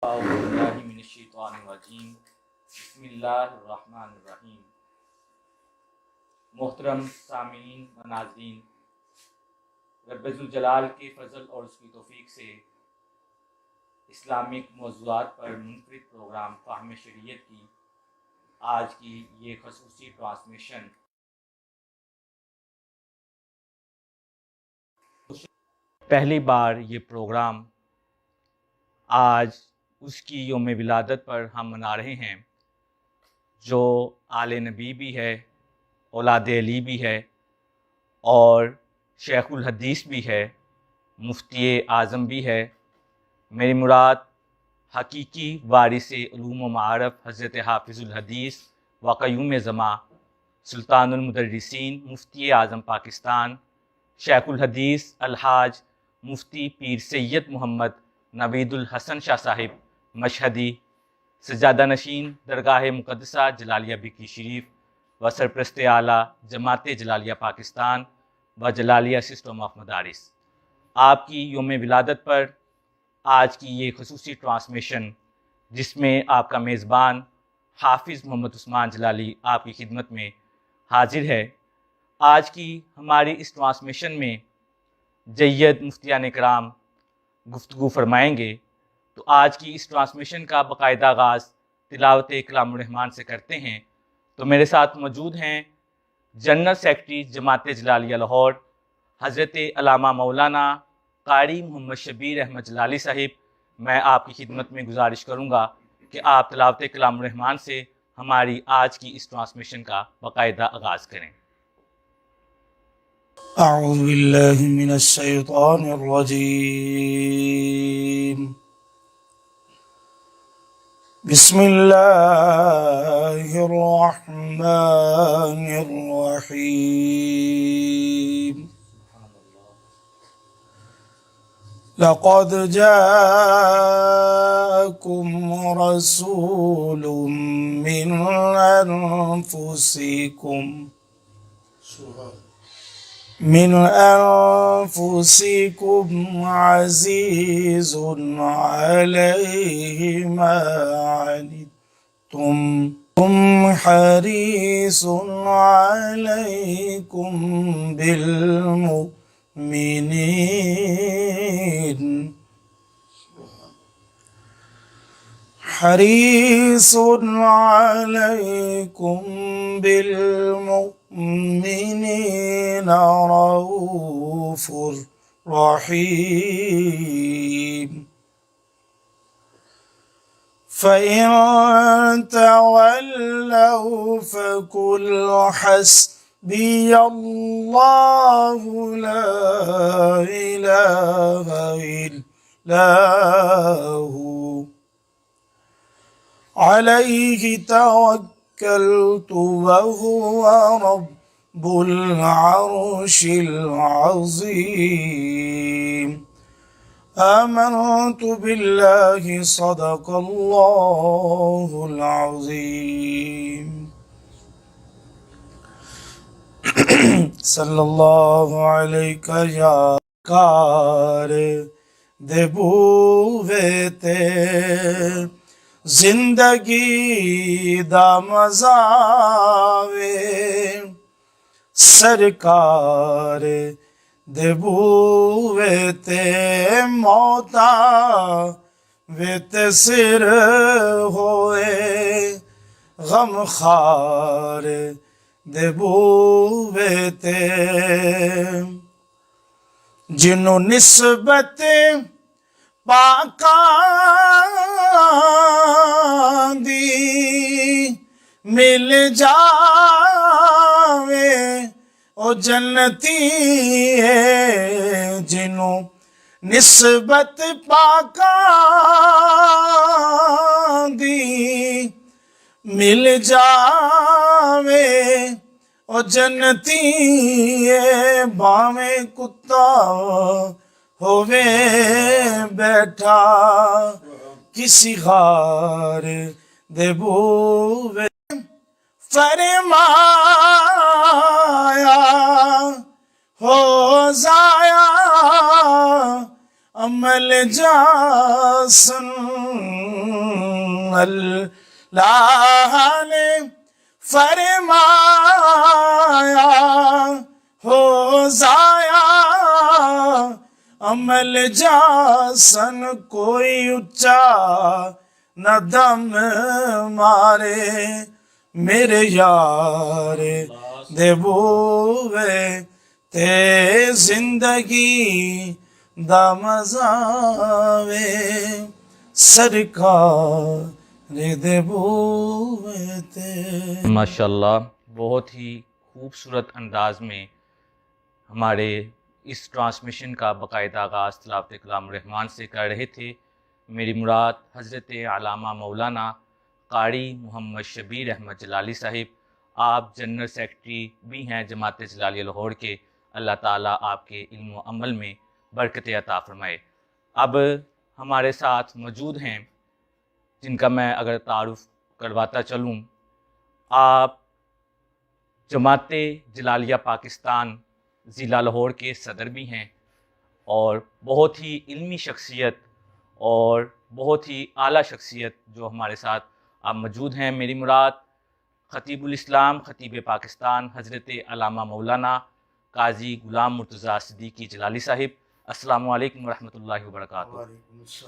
اعوذ باللہ من الشیطان الرجیم بسم اللہ الرحمن الرحیم۔ محترم سامعین و ناظرین، رب ذوالجلال کے فضل اور اس کی توفیق سے اسلامک موضوعات پر منفرد پروگرام فہم شریعت کی آج کی یہ خصوصی ٹرانسمیشن پہلی بار یہ پروگرام آج اس کی یوم ولادت پر ہم منا رہے ہیں، جو آل نبی بھی ہے، اولاد علی بھی ہے اور شیخ الحدیث بھی ہے، مفتی اعظم بھی ہے۔ میری مراد حقیقی وارث علوم و معارف حضرت حافظ الحدیث و قیوم زماں سلطان المدرسین مفتی اعظم پاکستان شیخ الحدیث الحاج مفتی پیر سید محمد نوید الحسن شاہ صاحب مشہدی، سجادہ نشین درگاہ مقدسہ جلالیہ بکی شریف و سرپرست اعلیٰ جماعت جلالیہ پاکستان و جلالیہ سسٹم آف مدارس، آپ کی یوم ولادت پر آج کی یہ خصوصی ٹرانسمیشن، جس میں آپ کا میزبان حافظ محمد عثمان جلالی آپ کی خدمت میں حاضر ہے۔ آج کی ہماری اس ٹرانسمیشن میں جید مفتیان کرام گفتگو فرمائیں گے، تو آج کی اس ٹرانسمیشن کا باقاعدہ آغاز تلاوت کلام الرحمن سے کرتے ہیں۔ تو میرے ساتھ موجود ہیں جنرل سیکرٹری جماعت جلالیہ لاہور حضرت علامہ مولانا قاری محمد شبیر احمد جلالی صاحب۔ میں آپ کی خدمت میں گزارش کروں گا کہ آپ تلاوت کلام الرحمن سے ہماری آج کی اس ٹرانسمیشن کا باقاعدہ آغاز کریں۔ اعوذ باللہ من الشیطان الرجیم، بسم اللہ الرحمن الرحیم۔ لقد جاءكم رسول من أنفسكم عزيز عليه ما عنتم حريص عليكم بالمؤمنين رؤوف رحيم۔ فإن تولوا فقل حسبي الله لا إله إلا هو عليه توكلت وهو رب العرش العظيم۔ آمنت بالله صدق الله العظيم۔ صلی اللہ علیہ یا کار دبوتے زندگی دا مزاوے، سرکار دے بوے تے موتا ویت سر ہوئے، غم خار دے بوے تے جنوں نسبت پاکاں دی مل جاوے، او جنتی ہے جنوں نسبت پاکاں دی مل جاوے، او جنتی ہے باویں کتا ہووے بیٹھا کسی غار دے بوے۔ فرمایا ہو ضائع عمل جاسن اللہ نے فرمایا ہو ضائع عمل جاسن کوئی اچا نہ دم مارے میرے یار دے بوے تے زندگی دا مزہ وے سرکار دے بوے تے. ماشاءاللہ بہت ہی خوبصورت انداز میں ہمارے اس ٹرانسمیشن کا باقاعدہ آغاز تلاوت کلام الرحمن سے کر رہے تھے. میری مراد حضرت علامہ مولانا قاری محمد شبیر احمد جلالی صاحب، آپ جنرل سیکرٹری بھی ہیں جماعت جلالیہ لاہور کے. اللہ تعالیٰ آپ کے علم و عمل میں برکت عطا فرمائے. اب ہمارے ساتھ موجود ہیں جن کا میں اگر تعارف کرواتا چلوں، آپ جماعت جلالیہ پاکستان ضلع لاہور کے صدر بھی ہیں اور بہت ہی علمی شخصیت اور بہت ہی اعلیٰ شخصیت جو ہمارے ساتھ آپ موجود ہیں. میری مراد خطیب الاسلام خطیب پاکستان حضرت علامہ مولانا قاضی غلام مرتضیٰ صدیقی جلالی صاحب. السلام علیکم ورحمۃ اللہ وبرکاتہ.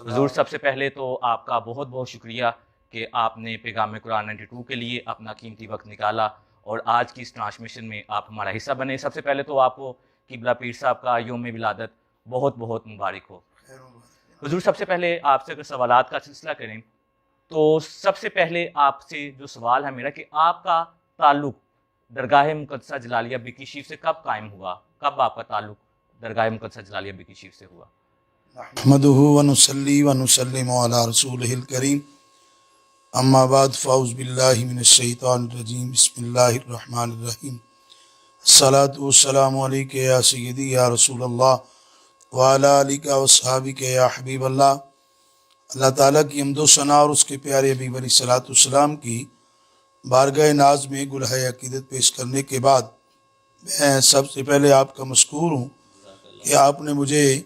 حضور سب سے پہلے تو آپ کا بہت بہت شکریہ کہ آپ نے پیغام قرآن 92 کے لیے اپنا قیمتی وقت نکالا اور آج کی اس ٹرانسمیشن میں آپ ہمارا حصہ بنے. سب سے پہلے تو آپ کو قبلہ پیر صاحب کا یوم ولادت بہت بہت مبارک ہو. حضور سب سے پہلے آپ سے اگر سوالات کا سلسلہ کریں تو سب سے پہلے آپ سے جو سوال ہے میرا کہ آپ کا تعلق درگاہ مقدسہ جلالیہ بکی شریف سے کب قائم ہوا؟ کب آپ کا تعلق درگاہ مقدسہ جلالیہ بکی شریف سے ہوا؟ نحمدہ ونصلی ونسلم علی رسولہ الکریم اما بعد فاعوذ باللہ من الشیطان الرجیم بسم اللہ الرحمن الرحیم الصلاۃ والسلام علیک یا سیدی یا رسول اللہ وعلی آلک واصحابک یا حبیب اللہ. اللہ تعالیٰ کی حمد و ثنا اور اس کے پیارے حبیب علیہ الصلوۃ والسلام کی بارگاہ ناز میں گلہ عقیدت پیش کرنے کے بعد میں سب سے پہلے آپ کا مشکور ہوں کہ آپ نے مجھے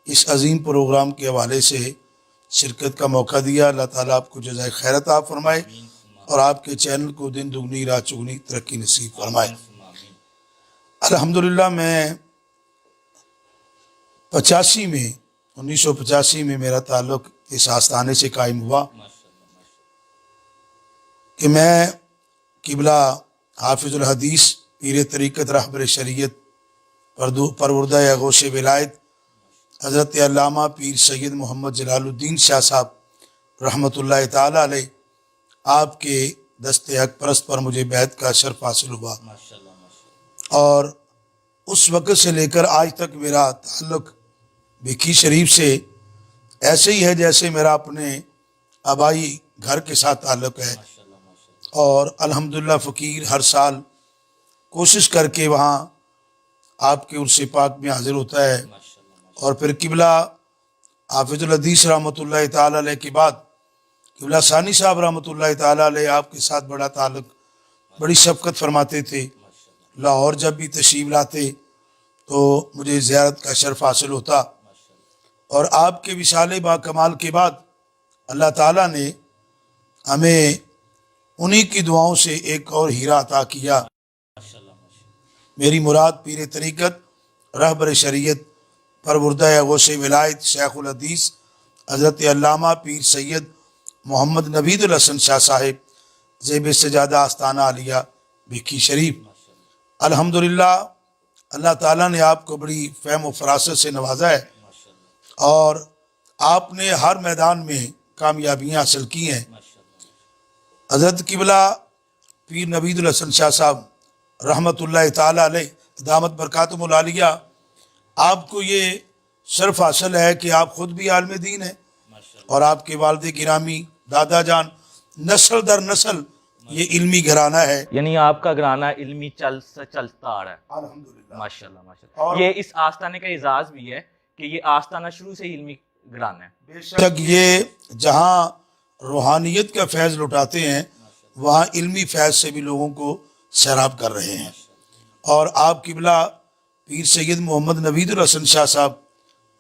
اس عظیم پروگرام کے حوالے سے شرکت کا موقع دیا. اللہ تعالیٰ آپ کو جزائے خیر عطا فرمائے اور آپ کے چینل کو دن دگنی رات چگنی ترقی نصیب فرمائے. الحمدللہ میں 1985 میں میرا تعلق اس آستانے سے قائم ہوا کہ میں قبلہ حافظ الحدیث پیر طریقت رہبر شریعت پروردہ غوث ولایت حضرت علامہ پیر سید محمد جلال الدین شاہ صاحب رحمۃ اللہ تعالیٰ علیہ آپ کے دست حق پرست پر مجھے بیعت کا شرف حاصل ہوا اور اس وقت سے لے کر آج تک میرا تعلق بکی شریف سے ایسے ہی ہے جیسے میرا اپنے آبائی گھر کے ساتھ تعلق ہے. اور الحمدللہ فقیر ہر سال کوشش کر کے وہاں آپ کے عرص پاک میں حاضر ہوتا ہے اور پھر قبلہ حافظ الحدیث رحمۃ اللہ تعالیٰ علیہ کے بعد قبلہ ثانی صاحب رحمۃ اللہ تعالیٰ علیہ آپ کے ساتھ بڑا تعلق، بڑی شفقت فرماتے تھے. لاہور جب بھی تشریف لاتے تو مجھے زیارت کا شرف حاصل ہوتا اور آپ کے وصال با کمال کے بعد اللہ تعالیٰ نے ہمیں انہی کی دعاؤں سے ایک اور ہیرا عطا کیا. میری مراد پیر طریقت رہبر شریعت پروردہ غوث ولایت شیخ الحدیث حضرت علامہ پیر سید محمد نوید الحسن شاہ صاحب زیب سجادہ آستانہ عالیہ بکی شریف. الحمدللہ اللہ تعالیٰ نے آپ کو بڑی فہم و فراست سے نوازا ہے اور آپ نے ہر میدان میں کامیابیاں حاصل کی ہیں. حضرت قبلہ پیر نوید الحسن شاہ صاحب رحمۃ اللہ تعالیٰ علیہ دامت برکاتہم العالیہ آپ کو یہ شرف حاصل ہے کہ آپ خود بھی عالم دین ہیں اور آپ کے والد گرامی دادا جان نسل در نسل یہ علمی گھرانہ ہے. یعنی آپ کا گھرانہ علمی چلتا آ رہا ہے. الحمدللہ ماشاءاللہ ماشاءاللہ. یہ اس آستانے کا اعزاز بھی ہے کہ یہ آستانہ شروع سے علمی گھرانہ ہے. بے شک یہ جہاں روحانیت کا فیض لٹاتے ہیں وہاں علمی فیض سے بھی لوگوں کو سیراب کر رہے ہیں. اور آپ قبلہ پیر سید محمد نوید الحسن شاہ صاحب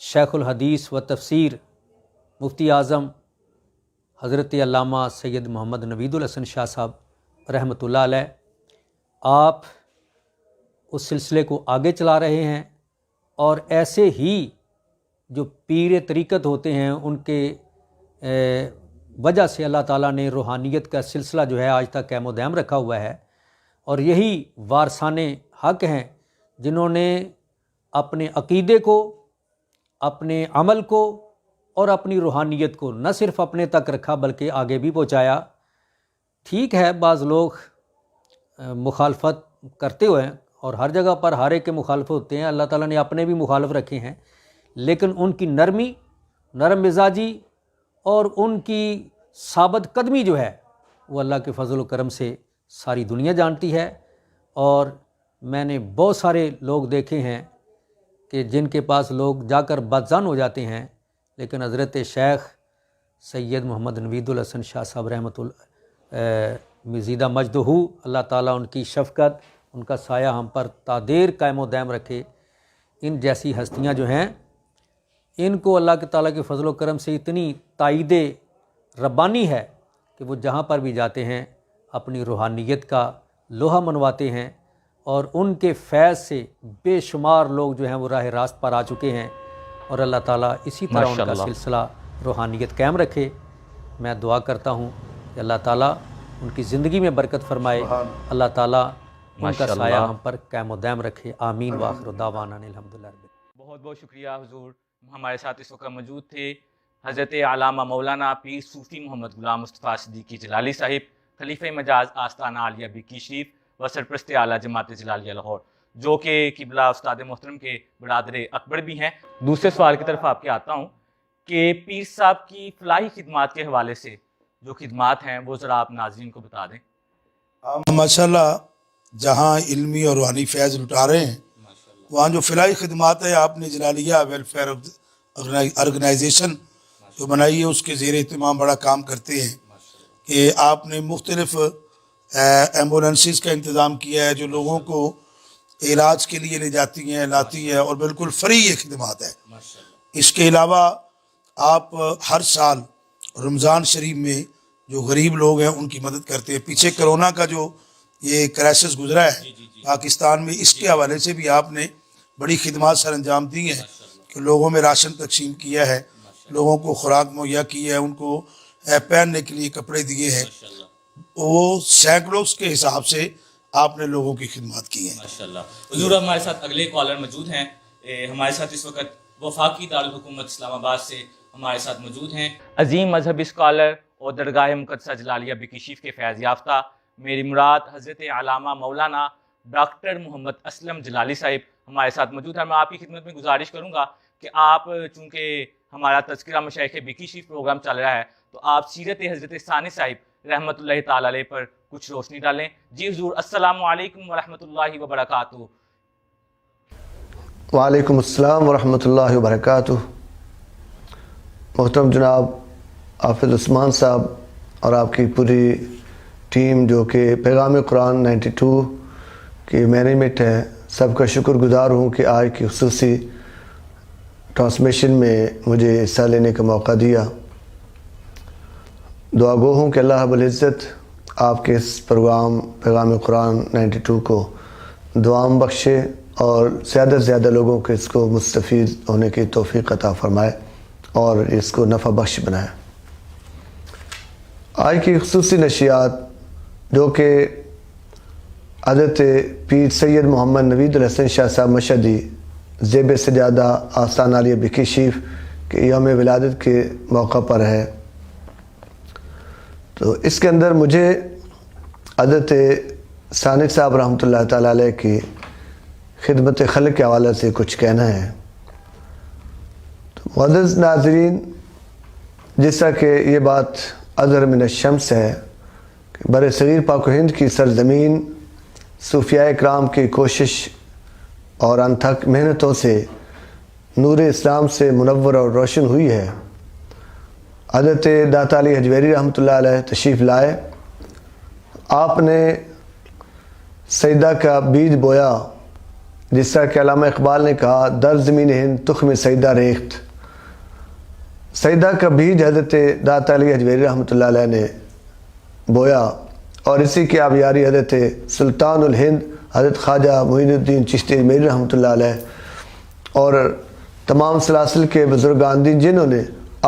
شیخ الحدیث و تفسیر مفتی اعظم حضرت علامہ سید محمد نوید الحسن شاہ صاحب رحمۃ اللہ علیہ، آپ اس سلسلے کو آگے چلا رہے ہیں، اور ایسے ہی جو پیر طریقت ہوتے ہیں ان کے وجہ سے اللہ تعالیٰ نے روحانیت کا سلسلہ جو ہے آج تک قائم و دائم رکھا ہوا ہے، اور یہی وارثان حق ہیں جنہوں نے اپنے عقیدے کو، اپنے عمل کو اور اپنی روحانیت کو نہ صرف اپنے تک رکھا بلکہ آگے بھی پہنچایا۔ ٹھیک ہے، بعض لوگ مخالفت کرتے ہوئے اور ہر جگہ پر ہر ایک کے مخالف ہوتے ہیں، اللہ تعالیٰ نے اپنے بھی مخالف رکھے ہیں، لیکن ان کی نرمی، نرم مزاجی اور ان کی ثابت قدمی جو ہے وہ اللہ کے فضل و کرم سے ساری دنیا جانتی ہے۔ اور میں نے بہت سارے لوگ دیکھے ہیں کہ جن کے پاس لوگ جا کر بدظن ہو جاتے ہیں، لیکن حضرت شیخ سید محمد نوید الحسن شاہ صاحب رحمۃ اللہ مزیدہ مجدہ، اللہ تعالیٰ ان کی شفقت، ان کا سایہ ہم پر تا دیر قائم و دائم رکھے۔ ان جیسی ہستیاں جو ہیں ان کو اللہ کے تعالیٰ کے فضل و کرم سے اتنی تائید ربانی ہے کہ وہ جہاں پر بھی جاتے ہیں اپنی روحانیت کا لوہا منواتے ہیں، اور ان کے فیض سے بے شمار لوگ جو ہیں وہ راہ راست پر آ چکے ہیں، اور اللہ تعالیٰ اسی طرح ان کا سلسلہ روحانیت قائم رکھے۔ میں دعا کرتا ہوں کہ اللہ تعالیٰ ان کی زندگی میں برکت فرمائے، اللہ تعالیٰ ان کا سایہ ہم پر قائم و دائم رکھے، آمین وآخر دعوانا الحمدللہ۔ بہت بہت شکریہ حضور، ہمارے ساتھ اس وقت موجود تھے حضرت علامہ مولانا پیر صوفی محمد غلام مصطفیٰ صدیقی جلالی صاحب، خلیفہ مجاز آستانہ عالیہ بکی شریف و سرپرست اعلیٰ جماعت جلالیہ لاہور، جو کہ قبلہ استاد محترم کے برادر اکبر بھی ہیں۔ دوسرے سوال کی طرف آپ کے آتا ہوں کہ پیر صاحب کی فلاحی خدمات کے حوالے سے جو خدمات ہیں وہ ذرا آپ ناظرین کو بتا دیں۔ ماشاءاللہ جہاں علمی اور روحانی فیض لٹا رہے ہیں وہاں جو فلاحی خدمات ہے آپ نے جلالیہ ویلفیئر آرگنائزیشن جو بنائی ہے اس کے زیر اہتمام بڑا کام کرتے ہیں کہ آپ نے مختلف ایمبولینسز کا انتظام کیا ہے جو لوگوں کو علاج کے لیے لے جاتی ہیں، لاتی ہیں، اور بالکل فری یہ خدمات ہے۔ اس کے علاوہ آپ ہر سال رمضان شریف میں جو غریب لوگ ہیں ان کی مدد کرتے ہیں۔ پیچھے کرونا کا جو یہ کرائسس گزرا ہے پاکستان میں، اس کے حوالے سے بھی آپ نے بڑی خدمات سر انجام دی ہیں کہ لوگوں میں راشن تقسیم کیا ہے، لوگوں کو خوراک مہیا کی ہے، ان کو پہننے کے لیے کپڑے دیے ہیں، وہ سینکڑوں کے حساب سے آپ نے لوگوں کی خدمات کی ہیں۔ ماشاءاللہ حضور، ہمارے ساتھ اگلے کالر موجود ہیں، ہمارے ساتھ اس وقت وفاقی دارالحکومت اسلام آباد سے ہمارے ساتھ موجود ہیں عظیم مذہبی اسکالر اور درگاہ مقدسہ جلالیہ بکی شریف کے فیض یافتہ، میری مراد حضرت علامہ مولانا ڈاکٹر محمد اسلم جلالی صاحب ہمارے ساتھ موجود ہیں۔ میں آپ کی خدمت میں گزارش کروں گا کہ آپ، چونکہ ہمارا تذکرہ مشائخ بکی شریف پروگرام چل رہا ہے، تو آپ سیرت حضرت ثانی صاحب رحمۃ اللہ تعالی علیہ پر کچھ روشنی ڈالیں۔ جی حضور، السلام علیکم ورحمۃ اللہ وبرکاتہ۔ وعلیکم السلام ورحمۃ اللہ وبرکاتہ۔ محترم جناب حافظ عثمان صاحب اور آپ کی پوری ٹیم جو کہ پیغام قرآن 92 کی مینجمنٹ ہے، سب کا شکر گزار ہوں کہ آج کی خصوصی ٹرانسمیشن میں مجھے حصہ لینے کا موقع دیا۔ دعا گو ہوں کہ اللہ رب العزت آپ کے اس پروگرام پیغام قرآن 92 کو دعام بخشے اور زیادہ سے زیادہ لوگوں کو اس کو مستفید ہونے کی توفیق عطا فرمائے اور اس کو نفع بخش بنائے۔ آج کی خصوصی نشریات جو کہ حضرت پیر سید محمد نوید الحسن شاہ صاحب مشہدی زیب سجادہ آستانہ عالیہ بکی شریف کے یوم ولادت کے موقع پر ہے، تو اس کے اندر مجھے حضرت ثانی صاحب رحمۃ اللہ تعالیٰ علیہ کی خدمت خلق کے حوالے سے کچھ کہنا ہے۔ تو معزز ناظرین، جس طرح کہ یہ بات اظہر من الشمس ہے کہ بر صغیر پاک و ہند کی سرزمین صوفیاء اکرام کی کوشش اور انتھک محنتوں سے نور اسلام سے منور اور روشن ہوئی ہے۔ حضرت داتا علی حجویری رحمۃ اللہ علیہ تشریف لائے، آپ نے سجدہ کا بیج بویا جس طرح کہ علامہ اقبال نے کہا در زمین ہند تخم سیدہ ریخت، سیدہ کا بیج حضرت داتا علی حجویری رحمۃ اللہ علیہ نے بویا، اور اسی کی آبیاری حضرت سلطان الہند حضرت خواجہ معین الدین چشتی اجمیری رحمۃ اللہ علیہ اور تمام سلاسل کے بزرگان دین جنہوں نے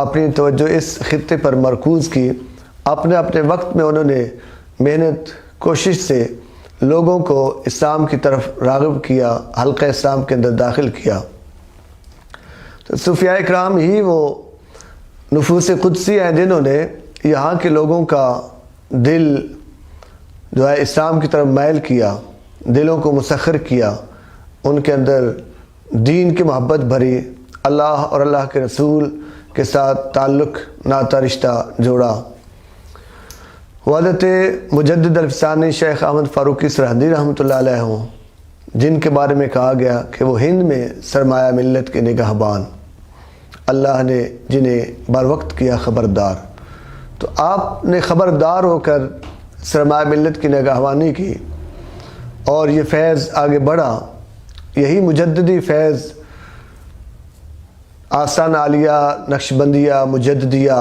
اپنی توجہ اس خطے پر مرکوز کی، اپنے اپنے وقت میں انہوں نے محنت کوشش سے لوگوں کو اسلام کی طرف راغب کیا، حلقہ اسلام کے اندر داخل کیا۔ تو صوفیاء کرام ہی وہ نفوس قدسی ہیں جنہوں نے یہاں کے لوگوں کا دل جو ہے اسلام کی طرف مائل کیا، دلوں کو مسخر کیا، ان کے اندر دین کی محبت بھری، اللہ اور اللہ کے رسول کے ساتھ تعلق ناتا رشتہ جوڑا۔ حضرت مجدد الفسانی شیخ احمد فاروقی سرہندی رحمۃ اللہ علیہ ہوں، جن کے بارے میں کہا گیا کہ وہ ہند میں سرمایہ ملت کے نگہبان، اللہ نے جنہیں بر وقت کیا خبردار۔ تو آپ نے خبردار ہو کر سرمایہ ملت کی نگہبانی کی اور یہ فیض آگے بڑھا۔ یہی مجددی فیض آستان عالیہ، نقشبندیہ، مجددیہ،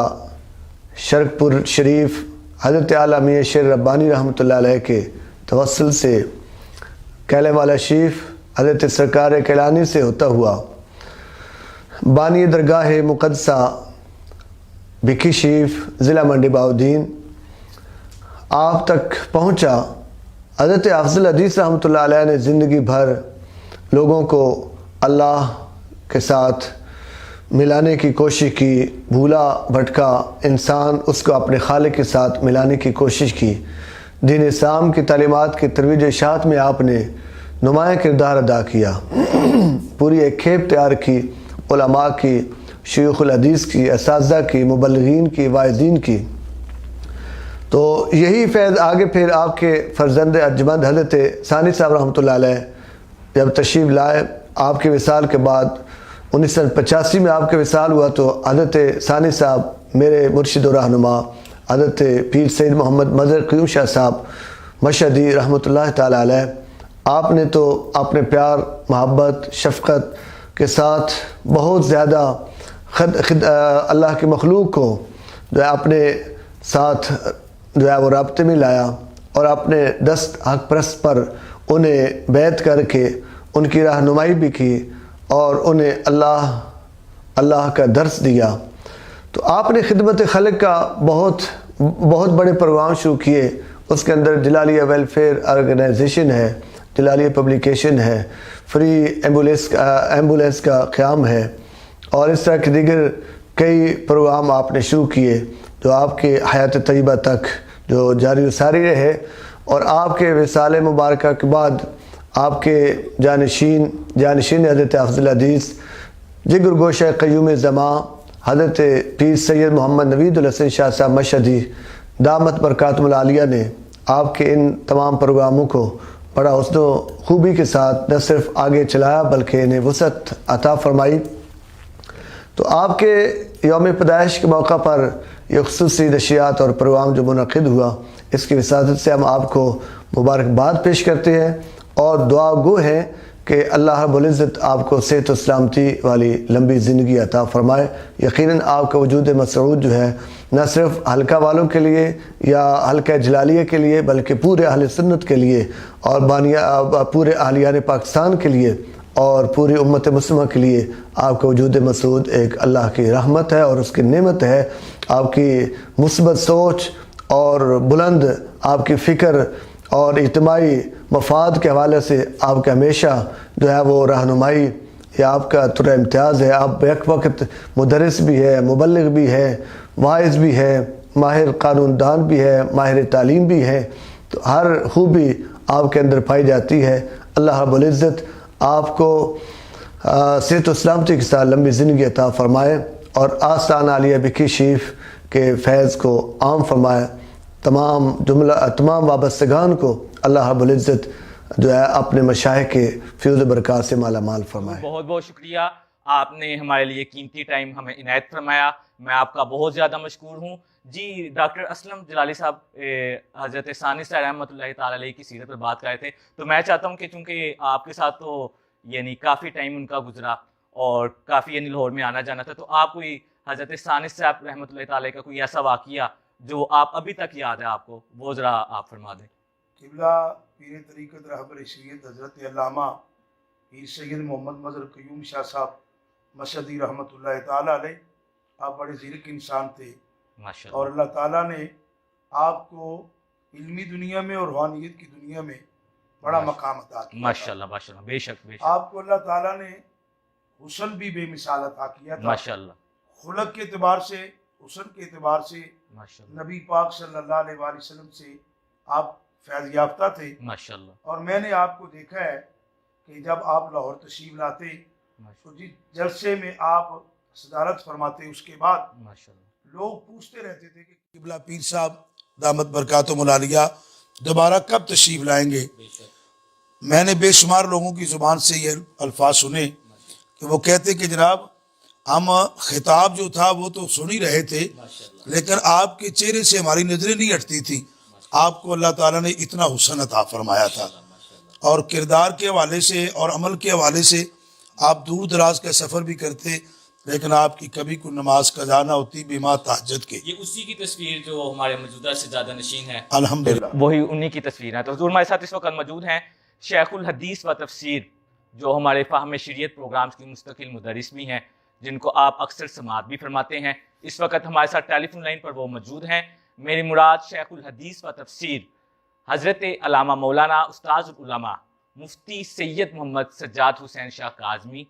شرک پور شریف حضرت اعلیٰ میاں شیر ربانی رحمۃ اللہ علیہ کے توسل سے کیلے والا شریف حضرت سرکار کیلانی سے ہوتا ہوا بانی درگاہ مقدسہ بکھی شریف ضلع منڈی بہاؤالدین آپ تک پہنچا۔ حضرت افضل حدیث رحمۃ اللہ علیہ نے زندگی بھر لوگوں کو اللہ کے ساتھ ملانے کی کوشش کی، بھولا بھٹکا انسان اس کو اپنے خالق کے ساتھ ملانے کی کوشش کی۔ دین اسلام کی تعلیمات کی ترویج و اشاعت میں آپ نے نمایاں کردار ادا کیا، پوری ایک کھیپ تیار کی، علماء کی، شیوخ الحدیث کی، اساتذہ کی، مبلغین کی، واعظین کی۔ تو یہی فیض آگے پھر آپ کے فرزند ارجمند حضرت ثانی صاحب رحمۃ اللہ علیہ جب تشریف لائے، آپ کے وصال کے بعد 1985 میں آپ کے وصال ہوا، تو حضرت ثانی صاحب میرے مرشد و رہنما حضرت پیر سید محمد مظہر قیوم شاہ صاحب مشہدی رحمۃ اللہ تعالی علیہ، آپ نے تو اپنے پیار، محبت، شفقت کے ساتھ بہت زیادہ اللہ کی مخلوق کو جو ہے اپنے ساتھ جو ہے وہ رابطے میں لایا، اور اپنے دست حق پرست پر انہیں بیعت کر کے ان کی رہنمائی بھی کی اور انہیں اللہ کا درس دیا۔ تو آپ نے خدمت خلق کا بہت بڑے پروگرام شروع کیے، اس کے اندر جلالیہ ویلفیئر آرگنائزیشن ہے، جلالیہ پبلیکیشن ہے، فری ایمبولینس کا قیام ہے، اور اس طرح کے دیگر کئی پروگرام آپ نے شروع کیے جو آپ کے حیات طیبہ تک جو جاری و ساری رہے، اور آپ کے وصال مبارکہ کے بعد آپ کے جانشین حضرت افضل حدیث جگر گوشہ قیوم زمان حضرت پیر سید محمد نوید الحسن شاہ صاحب مشہدی دامت برکاتہم العالیہ نے آپ کے ان تمام پروگراموں کو بڑا حسن و خوبی کے ساتھ نہ صرف آگے چلایا بلکہ انہیں وسعت عطا فرمائی۔ تو آپ کے یوم پیدائش کے موقع پر یہ خصوصی نشریات اور پروگرام جو منعقد ہوا، اس کی وساطت سے ہم آپ کو مبارکباد پیش کرتے ہیں اور دعا گو ہیں کہ اللہ رب العزت آپ کو صحت و سلامتی والی لمبی زندگی عطا فرمائے۔ یقیناً آپ کا وجود مسعود جو ہے نہ صرف حلقہ والوں کے لیے یا حلقہ جلالیہ کے لیے بلکہ پورے اہل سنت کے لیے اور پورے اہلیان پاکستان کے لیے اور پوری امت مسلمہ کے لیے آپ کا وجود مسعود ایک اللہ کی رحمت ہے اور اس کی نعمت ہے۔ آپ کی مثبت سوچ اور بلند آپ کی فکر اور اجتماعی مفاد کے حوالے سے آپ کا ہمیشہ جو ہے وہ رہنمائی یا آپ کا طرح امتیاز ہے۔ آپ بیک وقت مدرس بھی ہے، مبلغ بھی ہے، واعظ بھی ہے، ماہر قانون دان بھی ہے، ماہر تعلیم بھی ہے، تو ہر خوبی آپ کے اندر پائی جاتی ہے۔ اللہ رب العزت آپ کو صحت و سلامتی کے ساتھ لمبی زندگی عطا فرمائے اور آستان عالیہ بکھی شریف کے فیض کو عام فرمائے۔ تمام وابستگان کو اللہ رب العزت جو ہے اپنے مشائخ کے فیض و برکات سے مالا مال فرمائے۔ بہت بہت شکریہ، آپ نے ہمارے لیے قیمتی ٹائم ہمیں عنایت فرمایا، میں آپ کا بہت زیادہ مشکور ہوں۔ جی ڈاکٹر اسلم جلالی صاحب حضرت ثانی صاحب رحمۃ اللہ تعالی علیہ کی سیرت پر بات کر رہے تھے، تو میں چاہتا ہوں کہ چونکہ آپ کے ساتھ تو یعنی کافی ٹائم ان کا گزرا اور کافی یعنی لاہور میں آنا جانا تھا، تو آپ کوئی حضرت ثانی صاحب رحمۃ اللہ تعالی کا کوئی ایسا واقعہ جو آپ ابھی تک یاد ہے آپ کو، وہ ذرا آپ فرما دیں۔ قبلہ پیر طریقت رہبر شریعت حضرت علامہ پیر سید محمد مظہر قیوم شاہ صاحب مشہدی رحمۃ اللہ تعالیٰ علیہ، آپ بڑے ذیرک انسان تھے ماشاء اور اللہ، اللہ تعالیٰ نے آپ کو علمی دنیا میں اور روحانیت کی دنیا میں بڑا مقام عطا کیا ماشاء تھا۔ اللہ، ماشاء اللہ، بے شک بے شک، آپ کو اللہ تعالیٰ نے حسن بھی بے مثال عطا کیا تھا، ماشاء اللہ، خلق کے اعتبار سے، حسن کے اعتبار سے ماشاء اللہ، نبی پاک صلی اللہ علیہ وآلہ وسلم سے آپ فیض یافتہ تھے، ماشاء اللہ، اور میں نے آپ کو دیکھا ہے کہ جب آپ لاہور تشریف لاتے تو جس جلسے میں آپ صدارت فرماتے، اس کے بعد ماشاء اللہ، لوگ پوچھتے رہتے تھے کہ قبلہ پیر صاحب دامت برکاتہم العالیہ دوبارہ کب تشریف لائیں گے۔ میں نے بے شمار لوگوں کی زبان سے یہ الفاظ سنے کہ وہ کہتے کہ جناب ہم خطاب جو تھا وہ تو سن ہی رہے تھے، لیکن آپ کے چہرے سے ہماری نظریں نہیں ہٹتی تھی، آپ کو اللہ تعالیٰ نے اتنا حسن عطا فرمایا تھا، اور کردار کے حوالے سے اور عمل کے حوالے سے آپ دور دراز کا سفر بھی کرتے، لیکن آپ کی کبھی کوئی نماز قضا نہ ہوتی بما تہجد کے۔ یہ اسی کی تصویر جو ہمارے موجودہ سجادہ نشین ہے، الحمدللہ وہی انہی کی تصویر ہے۔ تو حضور ہمارے ساتھ اس وقت موجود ہیں شیخ الحدیث و تفسیر، جو ہمارے فہم شریعت پروگرامز کی مستقل مدرس بھی ہیں، جن کو آپ اکثر سماعت بھی فرماتے ہیں۔ اس وقت ہمارے ساتھ ٹیلی فون لائن پر وہ موجود ہیں۔ میری مراد شیخ الحدیث و تفسیر حضرت علامہ مولانا استاذ العلماء مفتی سید محمد سجاد حسین شاہ کاظمی،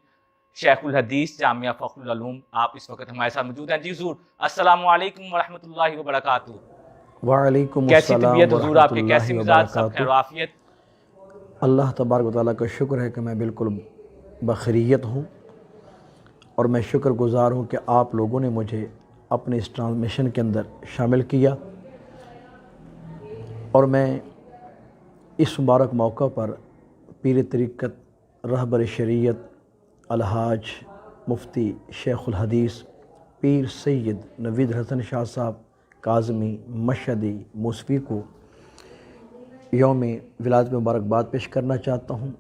شیخ الحدیث جامعہ فخر العلوم، آپ اس وقت ہمارے ساتھ موجود ہیں۔ جی حضور السلام علیکم ورحمۃ اللہ وبرکاتہ۔ وعلیکم کیسی السلام طبیعت حضور آپ کے، ورحمۃ کیسے اللہ مزاج، سب خیر و وبرکاتہ۔ عافیت؟ اللہ تبارک و تعالیٰ کا شکر ہے کہ میں بالکل بخیریت ہوں، اور میں شکر گزار ہوں کہ آپ لوگوں نے مجھے اپنے اس ٹرانسمیشن کے اندر شامل کیا، اور میں اس مبارک موقع پر پیر طریقت رہبر شریعت الحاج مفتی شیخ الحدیث پیر سید نوید حسن شاہ صاحب کاظمی مشہدی موسوی کو یوم ولادت میں مبارکباد پیش کرنا چاہتا ہوں،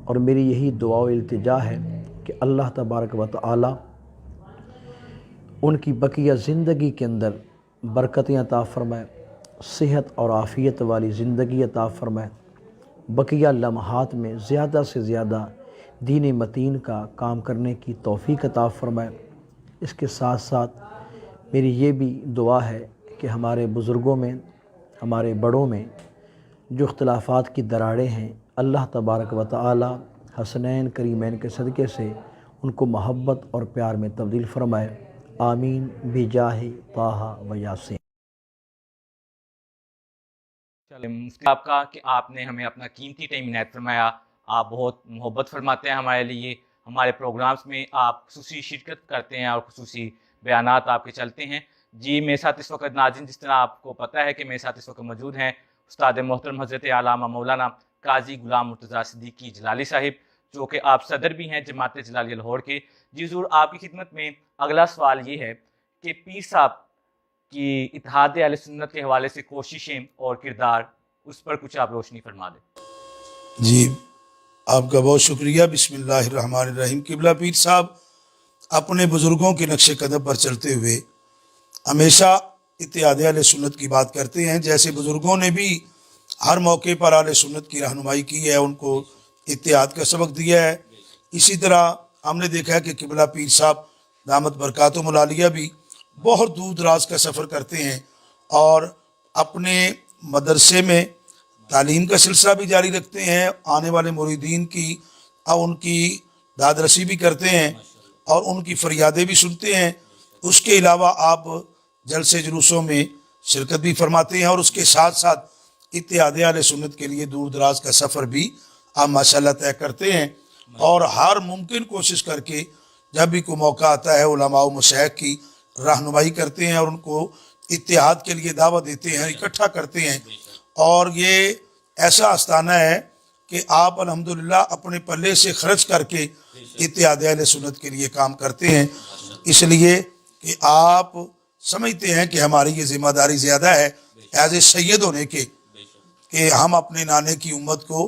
اور میری یہی دعا و التجا ہے کہ اللہ تبارک و تعالی ان کی بقیہ زندگی کے اندر برکتیں عطا فرمائے، صحت اور عافیت والی زندگی عطا فرمائے، بقیہ لمحات میں زیادہ سے زیادہ دین متین کا کام کرنے کی توفیق عطا فرمائے۔ اس کے ساتھ ساتھ میری یہ بھی دعا ہے کہ ہمارے بزرگوں میں، ہمارے بڑوں میں جو اختلافات کی دراڑیں ہیں، اللہ تبارک و تعالی حسنین کریمین کے صدقے سے ان کو محبت اور پیار میں تبدیل فرمائے، آمین بجاہ طٰہٰ و یاسین۔ چلیں مفتی آپ کا کہ آپ نے ہمیں اپنا قیمتی ٹائم عنایت فرمایا، آپ بہت محبت فرماتے ہیں ہمارے لیے، ہمارے پروگرامز میں آپ خصوصی شرکت کرتے ہیں اور خصوصی بیانات آپ کے چلتے ہیں۔ جی میرے ساتھ اس وقت ناظرین، جس طرح آپ کو پتہ ہے کہ میرے ساتھ اس وقت موجود ہیں استاد محترم حضرت علامہ مولانا قاضی غلام مرتضیٰ صدیقی جلالی صاحب، جو کہ آپ صدر بھی ہیں جماعت جلالیہ لاہور کے۔ جی حضور آپ کی خدمت میں اگلا سوال یہ ہے کہ پیر صاحب کی اتحاد اہل سنت کے حوالے سے کوششیں اور کردار، اس پر کچھ آپ روشنی فرما دیں۔ جی آپ کا بہت شکریہ۔ بسم اللہ الرحمن الرحیم۔ قبلہ پیر صاحب اپنے بزرگوں کے نقش قدم پر چلتے ہوئے ہمیشہ اتحاد اہل سنت کی بات کرتے ہیں، جیسے بزرگوں نے بھی ہر موقع پر اہل سنت کی رہنمائی کی ہے، ان کو اتحاد کا سبق دیا ہے۔ اسی طرح ہم نے دیکھا ہے کہ قبلہ پیر صاحب دامت برکاتہم العالیہ بھی بہت دور دراز کا سفر کرتے ہیں، اور اپنے مدرسے میں تعلیم کا سلسلہ بھی جاری رکھتے ہیں، آنے والے مریدین کی ان کی داد رسی بھی کرتے ہیں اور ان کی فریادیں بھی سنتے ہیں۔ اس کے علاوہ آپ جلسے جلوسوں میں شرکت بھی فرماتے ہیں، اور اس کے ساتھ ساتھ اتحاد اہل سنت کے لیے دور دراز کا سفر بھی آپ ماشاءاللہ طے کرتے ہیں، اور ہر ممکن کوشش کر کے جب بھی کوئی موقع آتا ہے علماء و مشائخ کی رہنمائی کرتے ہیں اور ان کو اتحاد کے لیے دعوت دیتے ہیں، اکٹھا کرتے ہیں۔ اور یہ ایسا آستانہ ہے کہ آپ الحمدللہ اپنے پلے سے خرچ کر کے اتحاد اہل سنت کے لیے کام کرتے ہیں، اس لیے کہ آپ سمجھتے ہیں کہ ہماری یہ ذمہ داری زیادہ ہے ایز اے سید ہونے کے، کہ ہم اپنے نانے کی امت کو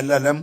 LLM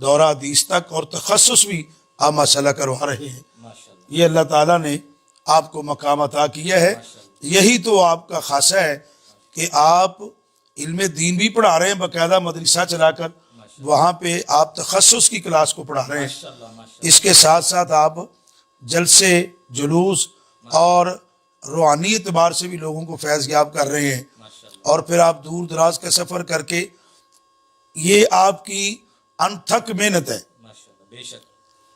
دورہ حدیث تک اور تخصص بھی آپ ماشاءاللہ کروا رہے ہیں. یہ اللہ تعالیٰ نے آپ کو مقام عطا کیا ہے. یہی تو آپ کا خاصہ ہے کہ آپ علم دین بھی پڑھا رہے ہیں باقاعدہ مدرسہ چلا کر, وہاں پہ آپ تخصص کی کلاس کو پڑھا رہے ہیں. اس کے ساتھ ساتھ آپ جلسے, جلوس اور روحانی اعتبار سے بھی لوگوں کو فیض یاب کر رہے ہیں. اور پھر آپ دور دراز کا سفر کر کے, یہ آپ کی انتھک محنت ہے.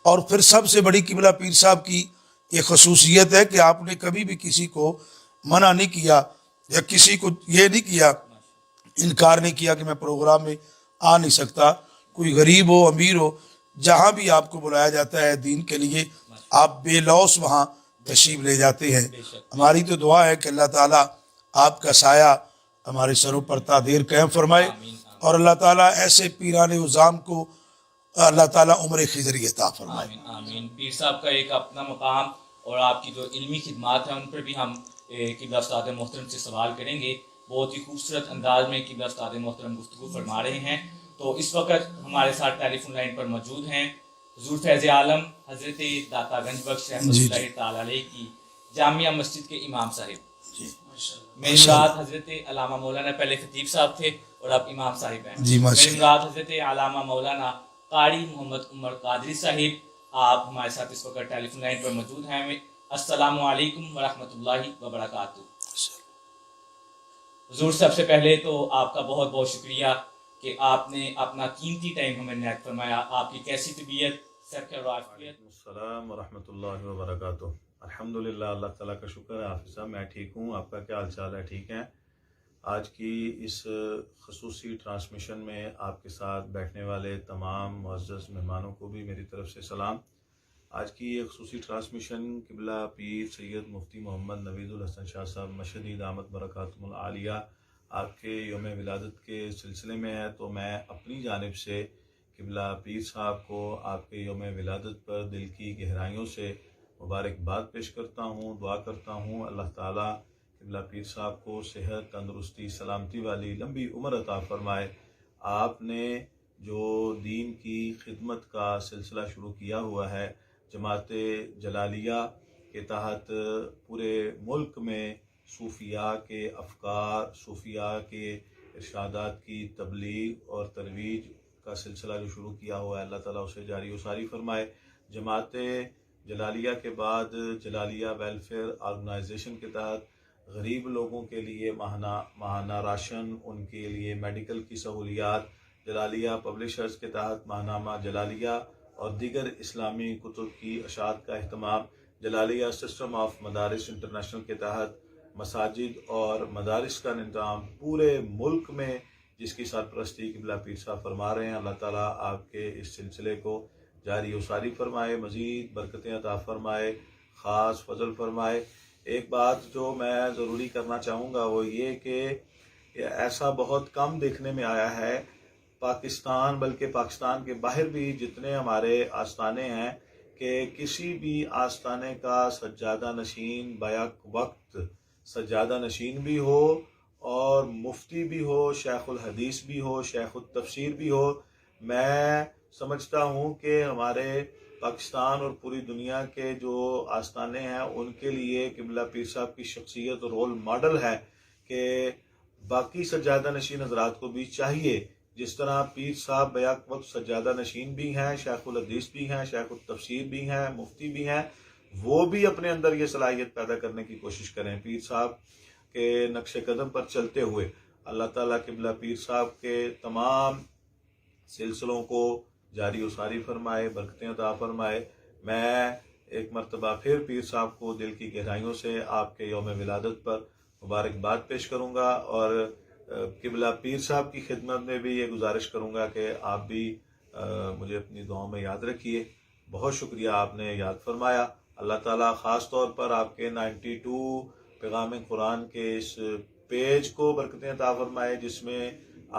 اور پھر سب سے بڑی قبلہ پیر صاحب کی یہ خصوصیت ہے کہ آپ نے کبھی بھی کسی کو منع نہیں کیا یا کسی کو یہ نہیں کیا, انکار نہیں کیا کہ میں پروگرام میں آ نہیں سکتا. کوئی غریب ہو, امیر ہو, جہاں بھی آپ کو بلایا جاتا ہے دین کے لیے, آپ بے لوث وہاں تشریف لے جاتے ہیں. ہماری تو دعا ہے کہ اللہ تعالیٰ آپ کا سایہ ہمارے سروں پر تا دیر قائم فرمائے, اور اللہ تعالیٰ ایسے پیران عظام کو اللہ تعالیٰ عمر خضری عطا فرمائے. آمین آمین. پیر صاحب کا ایک اپنا مقام اور آپ کی جو علمی خدمات ہیں ان پر بھی ہم قبلہ استاد محترم سے سوال کریں گے. بہت ہی خوبصورت انداز میں قبلہ استاد محترم گفتگو فرما رہے ہیں. تو اس وقت ہمارے ساتھ ٹیلی فون لائن پر موجود ہیں حضور فیض عالم حضرت داتا گنج بخش رحمۃ اللہ تعالی علیہ کی جامعہ مسجد کے امام صاحب. میری مراد حضرت علامہ مولانا پہلے خطیب صاحب تھے اور اب امام صاحب ہیں. میری مراد حضرت علامہ مولانا قاری محمد عمر قادری صاحب. آپ ہمارے ساتھ اس وقت ٹیلی فون لائن پر موجود ہیں. السلام علیکم ورحمۃ اللہ وبرکاتہ. حضور سب سے پہلے تو آپ کا بہت بہت شکریہ کہ آپ نے اپنا قیمتی ٹائم ہمیں عنایت فرمایا. آپ کی کیسی طبیعت؟ السلام ورحمۃ اللہ وبرکاتہ. الحمدللہ, اللہ تعالیٰ کا شکر ہے. حافظ صاحب میں ٹھیک ہوں, آپ کا کیا حال چال ہے؟ ٹھیک ہیں. آج کی اس خصوصی ٹرانسمیشن میں آپ کے ساتھ بیٹھنے والے تمام معزز مہمانوں کو بھی میری طرف سے سلام. آج کی یہ خصوصی ٹرانسمیشن قبلہ پیر سید مفتی محمد نوید الحسن شاہ صاحب مشہدی دامت برکاتہم العالیہ آپ کے یوم ولادت کے سلسلے میں ہے. تو میں اپنی جانب سے قبلہ پیر صاحب کو آپ کے یوم ولادت پر دل کی گہرائیوں سے مبارکباد پیش کرتا ہوں. دعا کرتا ہوں اللہ تعالیٰ قبلہ پیر صاحب کو صحت, تندرستی, سلامتی والی لمبی عمر عطا فرمائے. آپ نے جو دین کی خدمت کا سلسلہ شروع کیا ہوا ہے جماعت جلالیہ کے تحت, پورے ملک میں صوفیاء کے افکار, صوفیاء کے ارشادات کی تبلیغ اور ترویج کا سلسلہ جو شروع کیا ہوا ہے, اللہ تعالیٰ اسے جاری و ساری فرمائے. جماعت جلالیہ کے بعد جلالیہ ویلفیئر آرگنائزیشن کے تحت غریب لوگوں کے لیے ماہانہ راشن, ان کے لیے میڈیکل کی سہولیات, جلالیہ پبلشرز کے تحت ماہنامہ جلالیہ اور دیگر اسلامی کتب کی اشاعت کا اہتمام, جلالیہ سسٹم آف مدارس انٹرنیشنل کے تحت مساجد اور مدارس کا نظام پورے ملک میں جس کی سرپرستی قبلہ پیر صاحب فرما رہے ہیں. اللہ تعالیٰ آپ کے اس سلسلے کو جاری و ساری فرمائے, مزید برکتیں عطا فرمائے, خاص فضل فرمائے. ایک بات جو میں ضروری کرنا چاہوں گا وہ یہ کہ ایسا بہت کم دیکھنے میں آیا ہے پاکستان, بلکہ پاکستان کے باہر بھی جتنے ہمارے آستانے ہیں, کہ کسی بھی آستانے کا سجادہ نشین بیک وقت سجادہ نشین بھی ہو اور مفتی بھی ہو, شیخ الحدیث بھی ہو, شیخ التفسیر بھی ہو. میں سمجھتا ہوں کہ ہمارے پاکستان اور پوری دنیا کے جو آستانے ہیں ان کے لیے قبلہ پیر صاحب کی شخصیت رول ماڈل ہے کہ باقی سجادہ نشین حضرات کو بھی چاہیے جس طرح پیر صاحب بیک وقت سجادہ نشین بھی ہیں, شیخ الحدیث بھی ہیں, شیخ التفسیر بھی ہیں, مفتی بھی ہیں, وہ بھی اپنے اندر یہ صلاحیت پیدا کرنے کی کوشش کریں. پیر صاحب کے نقش قدم پر چلتے ہوئے اللہ تعالیٰ قبلہ پیر صاحب کے تمام سلسلوں کو جاری و ساری فرمائے, برکتیں عطا فرمائے. میں ایک مرتبہ پھر پیر صاحب کو دل کی گہرائیوں سے آپ کے یوم ولادت پر مبارکباد پیش کروں گا, اور قبلہ پیر صاحب کی خدمت میں بھی یہ گزارش کروں گا کہ آپ بھی مجھے اپنی دعاؤں میں یاد رکھیے. بہت شکریہ, آپ نے یاد فرمایا. اللہ تعالیٰ خاص طور پر آپ کے 92 پیغام قرآن کے اس پیج کو برکتیں عطا فرمائے جس میں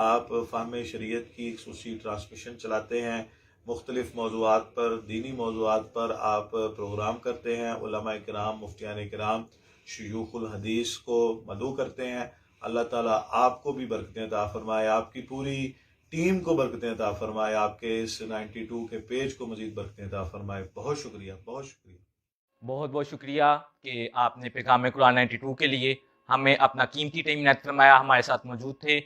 آپ فہم شریعت کی خصوصی ٹرانسمیشن چلاتے ہیں. مختلف موضوعات پر, دینی موضوعات پر آپ پروگرام کرتے ہیں. علماء کرام, مفتیان کرام, شیوخ الحدیث کو مدعو کرتے ہیں. اللہ تعالیٰ آپ کو بھی برکتیں عطا فرمائے, آپ کی پوری ٹیم کو برکتیں عطا فرمائے، آپ کے اس 92 کے پیج کو مزید برکتیں عطا فرمائے. بہت شکریہ، بہت شکریہ. بہت بہت شکریہ کہ آپ نے پیغام قرآن 92 کے لیے ہمیں اپنا قیمتی ٹائم عنایت فرمایا. ہمارے ساتھ موجود تھے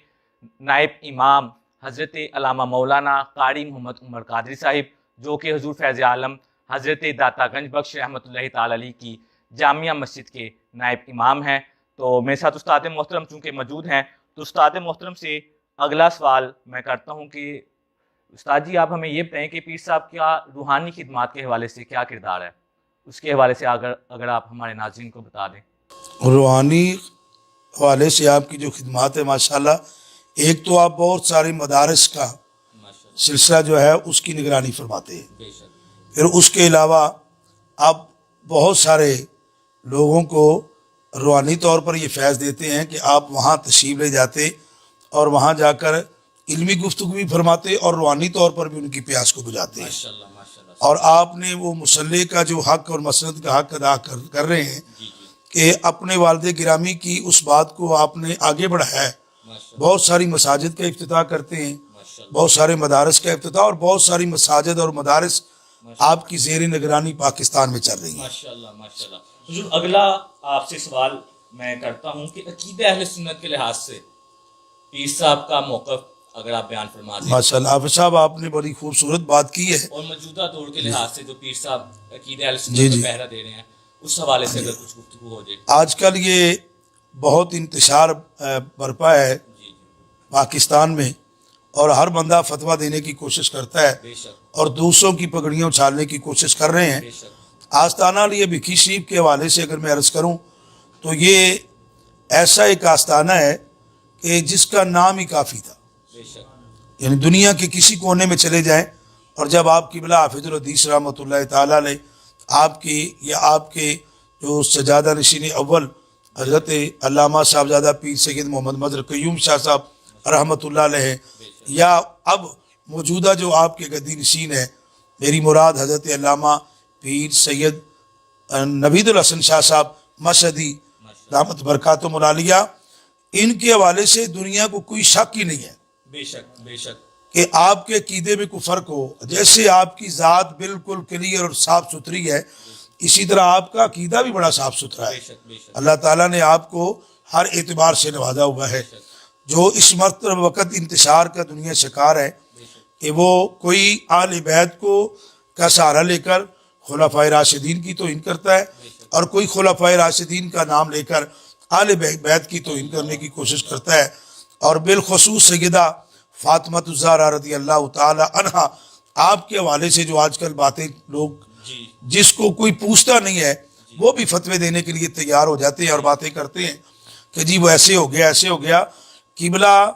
نائب امام حضرت علامہ مولانا قاری محمد عمر قادری صاحب، جو کہ حضور فیض عالم حضرت داتا گنج بخش رحمۃ اللہ تعالی علیہ کی جامعہ مسجد کے نائب امام ہیں. تو میرے ساتھ استاد محترم چونکہ موجود ہیں، تو استاد محترم سے اگلا سوال میں کرتا ہوں کہ استاد جی آپ ہمیں یہ بتائیں کہ پیر صاحب کا روحانی خدمات کے حوالے سے کیا کردار ہے، اس کے حوالے سے اگر آپ ہمارے ناظرین کو بتا دیں. روحانی حوالے سے آپ کی جو خدمات ہے ماشاءاللہ، ایک تو آپ بہت سارے مدارس کا سلسلہ جو ہے اس کی نگرانی فرماتے ہیں. پھر اس کے علاوہ آپ بہت سارے لوگوں کو روحانی طور پر یہ فیض دیتے ہیں کہ آپ وہاں تشریف لے جاتے اور وہاں جا کر علمی گفتگو بھی فرماتے اور روحانی طور پر بھی ان کی پیاس کو بجھاتے ہیں. اور آپ نے وہ مصلی کا جو حق اور مسند کا حق ادا کر رہے ہیں کہ اپنے والد گرامی کی اس بات کو آپ نے آگے بڑھایا ہے. بہت ساری مساجد کا افتتاح کرتے ہیں، بہت سارے مدارس کا افتتاح، اور بہت ساری مساجد اور مدارس آپ کی زیر نگرانی پاکستان میں چل رہی ہیں. ماشاءاللہ ماشاءاللہ. حضور اگلا آپ سے سوال میں کرتا ہوں کہ عقیدہ اہل سنت کے لحاظ سے پیر صاحب کا موقف اگر آپ بیان فرما دیں. ماشاءاللہ حافظ صاحب آپ نے بڑی خوبصورت بات کی ہے. اور موجودہ دور کے لحاظ سے جو پیر صاحب عقیدہ اہل سنت کو پہرا دے رہے ہیں، اس حوالے سے اگر کچھ گفتگو ہو جائے. آج کل یہ بہت انتشار برپا ہے پاکستان میں، اور ہر بندہ فتویٰ دینے کی کوشش کرتا ہے بے شک اور دوسروں کی پگڑیاں اچھالنے کی کوشش کر رہے ہیں. بے شک آستانہ علی بھکی شریف کے حوالے سے اگر میں عرض کروں تو یہ ایسا ایک آستانہ ہے کہ جس کا نام ہی کافی تھا. بے شک یعنی دنیا کے کسی کونے میں چلے جائیں اور جب آپ قبلہ حافظ الحدیث رحمۃ اللہ تعالیٰ علیہ آپ کی یا آپ کے جو سجادہ نشین اول حضرت علامہ صاحبزادہ پیر سید محمد مظہر قیوم شاہ صاحب رحمۃ اللہ علیہ، یا اب موجودہ جو آپ کے گدی نشین ہے، میری مراد حضرت علامہ پیر سید نوید الحسن شاہ صاحب مشہدی دامت برکاتہم العالیہ، ان کے حوالے سے دنیا کو کوئی شک ہی نہیں ہے بے شک بے شک کہ آپ کے عقیدے میں کوئی فرق ہو. جیسے آپ کی ذات بالکل کلیئر اور صاف ستھری ہے، اسی طرح آپ کا عقیدہ بھی بڑا صاف ستھرا ہے. اللہ تعالیٰ نے آپ کو ہر اعتبار سے نوازا ہوا ہے. جو اس مرتبہ وقت انتشار کا دنیا شکار ہے کہ وہ کوئی آل بیت کو کا سہارا لے کر خلفائے راشدین کی توہین کرتا ہے، اور کوئی خلفائے راشدین کا نام لے کر آل بیت کی توہین کرنے کی کوشش کرتا ہے. اور بالخصوص سیدہ فاطمہ الزہرا رضی اللہ تعالی عنہا آپ کے حوالے سے جو آج کل باتیں لوگ جس کو کوئی پوچھتا نہیں ہے وہ بھی فتوے دینے کے لیے تیار ہو جاتے ہیں اور باتیں کرتے ہیں کہ جی وہ ایسے ہو گیا ایسے ہو گیا. قبلہ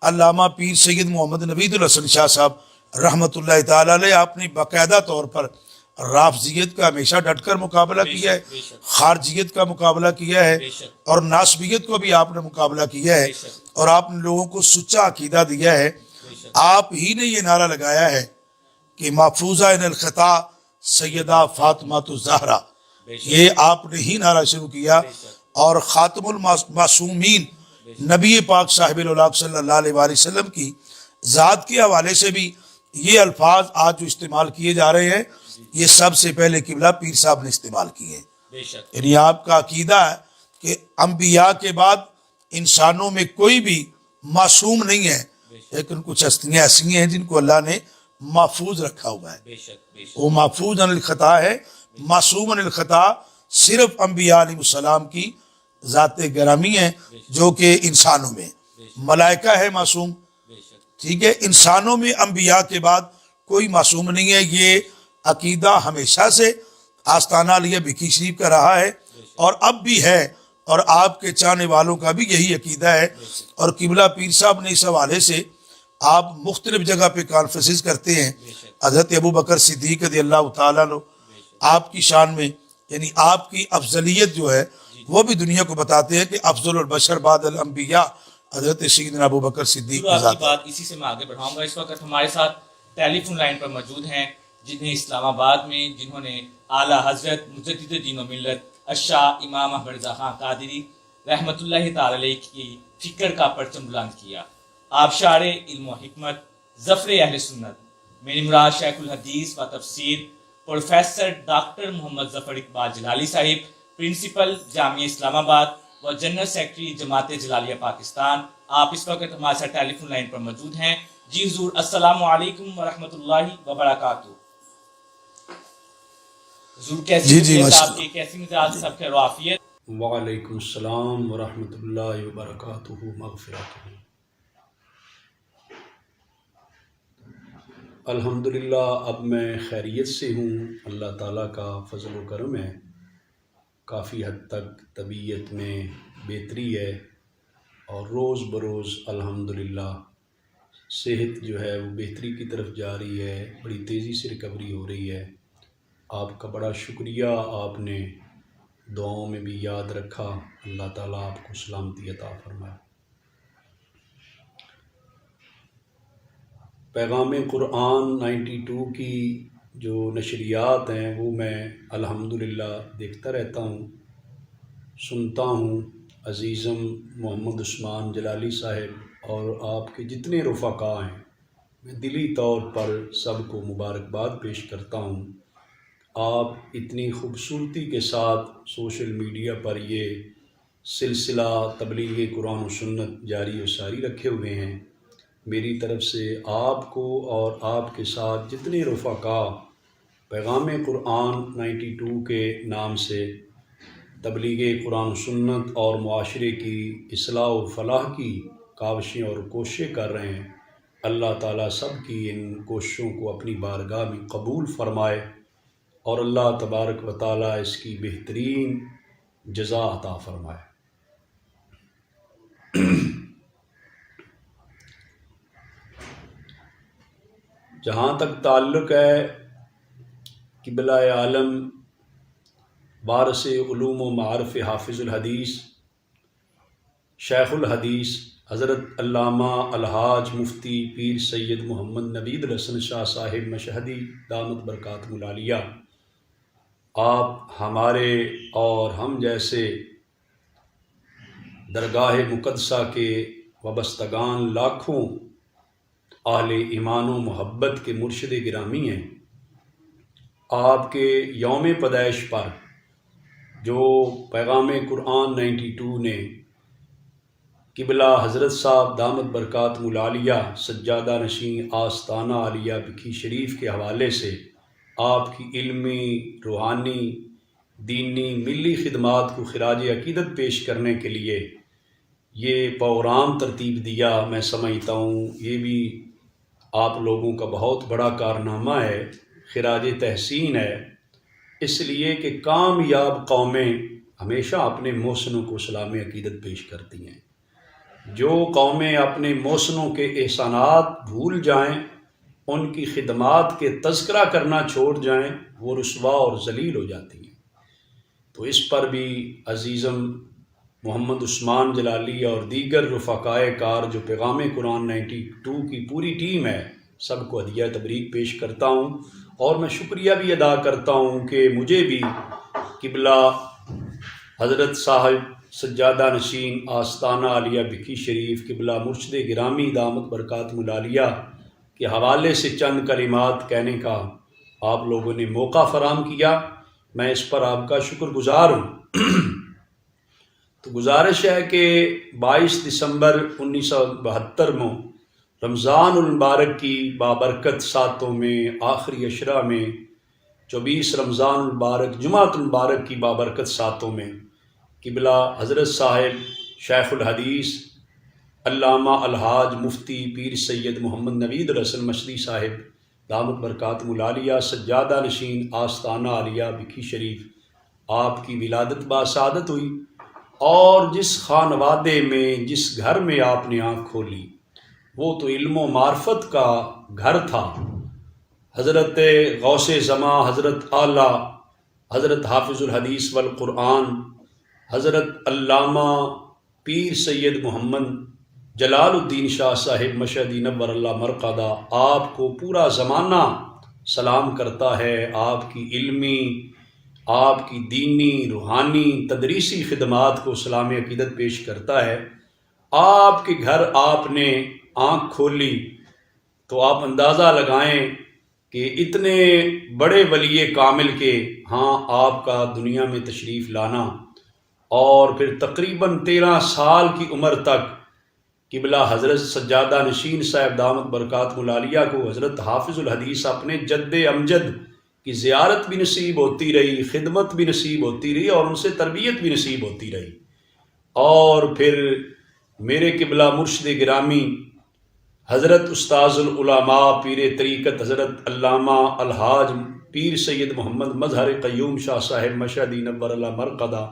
علامہ پیر سید محمد نوید الحسن شاہ صاحب رحمۃ اللہ تعالی علیہ آپ نے باقاعدہ طور پر رافضیت کا ہمیشہ ڈٹ کر مقابلہ کیا ہے، خارجیت کا مقابلہ کیا ہے، اور ناسبیت کو بھی آپ نے مقابلہ کیا ہے، اور آپ نے لوگوں کو سچا عقیدہ دیا ہے. آپ ہی نے یہ نعرہ لگایا ہے کہ محفوظہ ان الخطا سیدہ فاطمہ الزہرا، یہ آپ نے ہی نعرہ شروع کیا. اور خاتم المعصومین نبی پاک صاحب الاولاق صلی اللہ علیہ وآلہ وسلم کی ذات کے حوالے سے بھی یہ الفاظ آج جو استعمال کیے جا رہے ہیں یہ سب سے پہلے قبلہ پیر صاحب نے استعمال کیے. یعنی آپ کا عقیدہ ہے کہ انبیاء کے بعد انسانوں میں کوئی بھی معصوم نہیں ہے، لیکن کچھ ہستیاں ایسی ہیں جن کو اللہ نے محفوظ رکھا ہوا ہے. وہ محفوظ عن الخطا ہے. معصوم عن الخطا صرف انبیاء علیہ السلام کی ذات گرامی ہے، جو کہ انسانوں میں ملائکہ ہے معصوم، ٹھیک ہے، انسانوں میں انبیاء کے بعد کوئی معصوم نہیں ہے. یہ عقیدہ ہمیشہ سے آستانہ علیہ بھکی شریف کا رہا ہے اور اب بھی ہے، اور آپ کے چاہنے والوں کا بھی یہی عقیدہ ہے. اور قبلہ پیر صاحب نے اس حوالے سے آپ مختلف جگہ پہ کانفرنسز کرتے ہیں. حضرت ابو بکر صدیق رضی اللہ تعالیٰ عنہ آپ کی شان میں، یعنی آپ کی افضلیت جو ہے وہ بھی دنیا کو بتاتے ہیں کہ افضل البشر بعد الانبیاء حضرت سیدنا ابو بکر صدیق کی ذات ہے. بات اسی سے میں آگے بڑھاؤں گا. اس وقت ہمارے ساتھ ٹیلی فون لائن پر موجود ہیں جنہیں اسلام آباد میں جنہوں نے اعلیٰ حضرت مجدد دین و ملت الشاہ امام احمد رضا خان قادری رحمۃ اللہ تعالی علیہ کی فکر کا پرچم بلند کیا. آبشار علم و حکمت، ظفر اہل سنت، میری مراد شیخ الحدیث و تفسیر پروفیسر ڈاکٹر محمد ظفر اقبال جلالی صاحب، پرنسپل جامعہ اسلام آباد و جنرل سیکرٹری جماعت جلالیہ پاکستان، آپ اس وقت ہمارے ساتھ ٹیلی فون لائن پر موجود ہیں۔ جی حضور، السلام علیکم ورحمۃ اللہ وبرکاتہ۔ حضور کیسی طبیعت آپ کی، کیسی مزاج، سب خیر و عافیت؟ وعلیکم السلام ورحمۃ اللہ وبرکاتہ، مغفرتہ۔ الحمدللہ اب میں خیریت سے ہوں، اللہ تعالیٰ کا فضل و کرم ہے، کافی حد تک طبیعت میں بہتری ہے اور روز بروز الحمدللہ صحت جو ہے وہ بہتری کی طرف جا رہی ہے، بڑی تیزی سے ریکوری ہو رہی ہے۔ آپ کا بڑا شکریہ، آپ نے دعاؤں میں بھی یاد رکھا، اللہ تعالیٰ آپ کو سلامتی عطا فرمائے۔ پیغام قرآن 92 کی جو نشریات ہیں وہ میں الحمدللہ دیکھتا رہتا ہوں، سنتا ہوں۔ عزیزم محمد عثمان جلالی صاحب اور آپ کے جتنے رفقاء ہیں، میں دلی طور پر سب کو مبارکباد پیش کرتا ہوں۔ آپ اتنی خوبصورتی کے ساتھ سوشل میڈیا پر یہ سلسلہ تبلیغ قرآن و سنت جاری و ساری رکھے ہوئے ہیں۔ میری طرف سے آپ کو اور آپ کے ساتھ جتنے رفقاء پیغام قرآن 92 کے نام سے تبلیغ قرآن و سنت اور معاشرے کی اصلاح و فلاح کی کاوشیں اور کوششیں کر رہے ہیں، اللہ تعالیٰ سب کی ان کوششوں کو اپنی بارگاہ میں قبول فرمائے اور اللہ تبارک و تعالیٰ اس کی بہترین جزا عطا فرمائے۔ جہاں تک تعلق ہے قبلہ عالم وارث علوم و معارف حافظ الحدیث شیخ الحدیث حضرت علامہ الحاج مفتی پیر سید محمد نوید الحسن شاہ صاحب مشہدی دامت برکاتہ العالیہ، آپ ہمارے اور ہم جیسے درگاہ مقدسہ کے وابستگان لاکھوں اہل ایمان و محبت کے مرشد گرامی ہیں۔ آپ کے یوم پیدائش پر جو پیغام قرآن 92 نے قبلہ حضرت صاحب دامت برکاتہ العالیہ سجادہ نشین آستانہ عالیہ بکھی شریف کے حوالے سے آپ کی علمی، روحانی، دینی، ملی خدمات کو خراج عقیدت پیش کرنے کے لیے یہ پروگرام ترتیب دیا، میں سمجھتا ہوں یہ بھی آپ لوگوں کا بہت بڑا کارنامہ ہے، خراج تحسین ہے، اس لیے کہ کامیاب قومیں ہمیشہ اپنے محسنوں کو سلام عقیدت پیش کرتی ہیں۔ جو قومیں اپنے محسنوں کے احسانات بھول جائیں، ان کی خدمات کے تذکرہ کرنا چھوڑ جائیں، وہ رسوا اور ذلیل ہو جاتی ہیں۔ تو اس پر بھی عزیزم محمد عثمان جلالی اور دیگر رفقائے کار جو پیغام قرآن 92 کی پوری ٹیم ہے، سب کو ہدیہ تبریک پیش کرتا ہوں اور میں شکریہ بھی ادا کرتا ہوں کہ مجھے بھی قبلہ حضرت صاحب سجادہ نشین آستانہ عالیہ بکھی شریف قبلہ مرشد گرامی دامت برکاتہ العالیہ کے حوالے سے چند کلمات کہنے کا آپ لوگوں نے موقع فراہم کیا، میں اس پر آپ کا شکر گزار ہوں۔ تو گزارش ہے کہ 22 دسمبر 1972 میں رمضان المبارک کی بابرکت ساتوں میں آخری عشرہ میں 24 رمضان المبارک جمعۃ المبارک کی بابرکت ساتوں میں قبلہ حضرت صاحب شیخ الحدیث علامہ الحاج مفتی پیر سید محمد نوید الحسن مشہدی صاحب دامت برکاتہ العالیہ سجادہ نشین آستانہ عالیہ بکھی شریف آپ کی ولادت باسعادت ہوئی، اور جس خانوادے میں جس گھر میں آپ نے آنکھ کھولی وہ تو علم و معرفت کا گھر تھا۔ حضرت غوث زماں حضرت اعلیٰ حضرت حافظ الحدیث والقرآن حضرت علامہ پیر سید محمد جلال الدین شاہ صاحب مشہدی نور اللہ مرقدہ، آپ کو پورا زمانہ سلام کرتا ہے، آپ کی علمی، آپ کی دینی، روحانی، تدریسی خدمات کو سلام عقیدت پیش کرتا ہے۔ آپ کے گھر آپ نے آنکھ کھولی تو آپ اندازہ لگائیں کہ اتنے بڑے ولی کامل کے ہاں آپ کا دنیا میں تشریف لانا، اور پھر تقریباً 13 سال کی عمر تک قبلہ حضرت سجادہ نشین صاحب دامت برکاتہ العالیہ کو حضرت حافظ الحدیث اپنے جد امجد کی زیارت بھی نصیب ہوتی رہی، خدمت بھی نصیب ہوتی رہی، اور ان سے تربیت بھی نصیب ہوتی رہی۔ اور پھر میرے قبلہ مرشد گرامی حضرت استاذ العلماء پیر طریقت حضرت علامہ الحاج پیر سید محمد مظہر قیوم شاہ صاحب مشہدی نور اللہ مرقدہ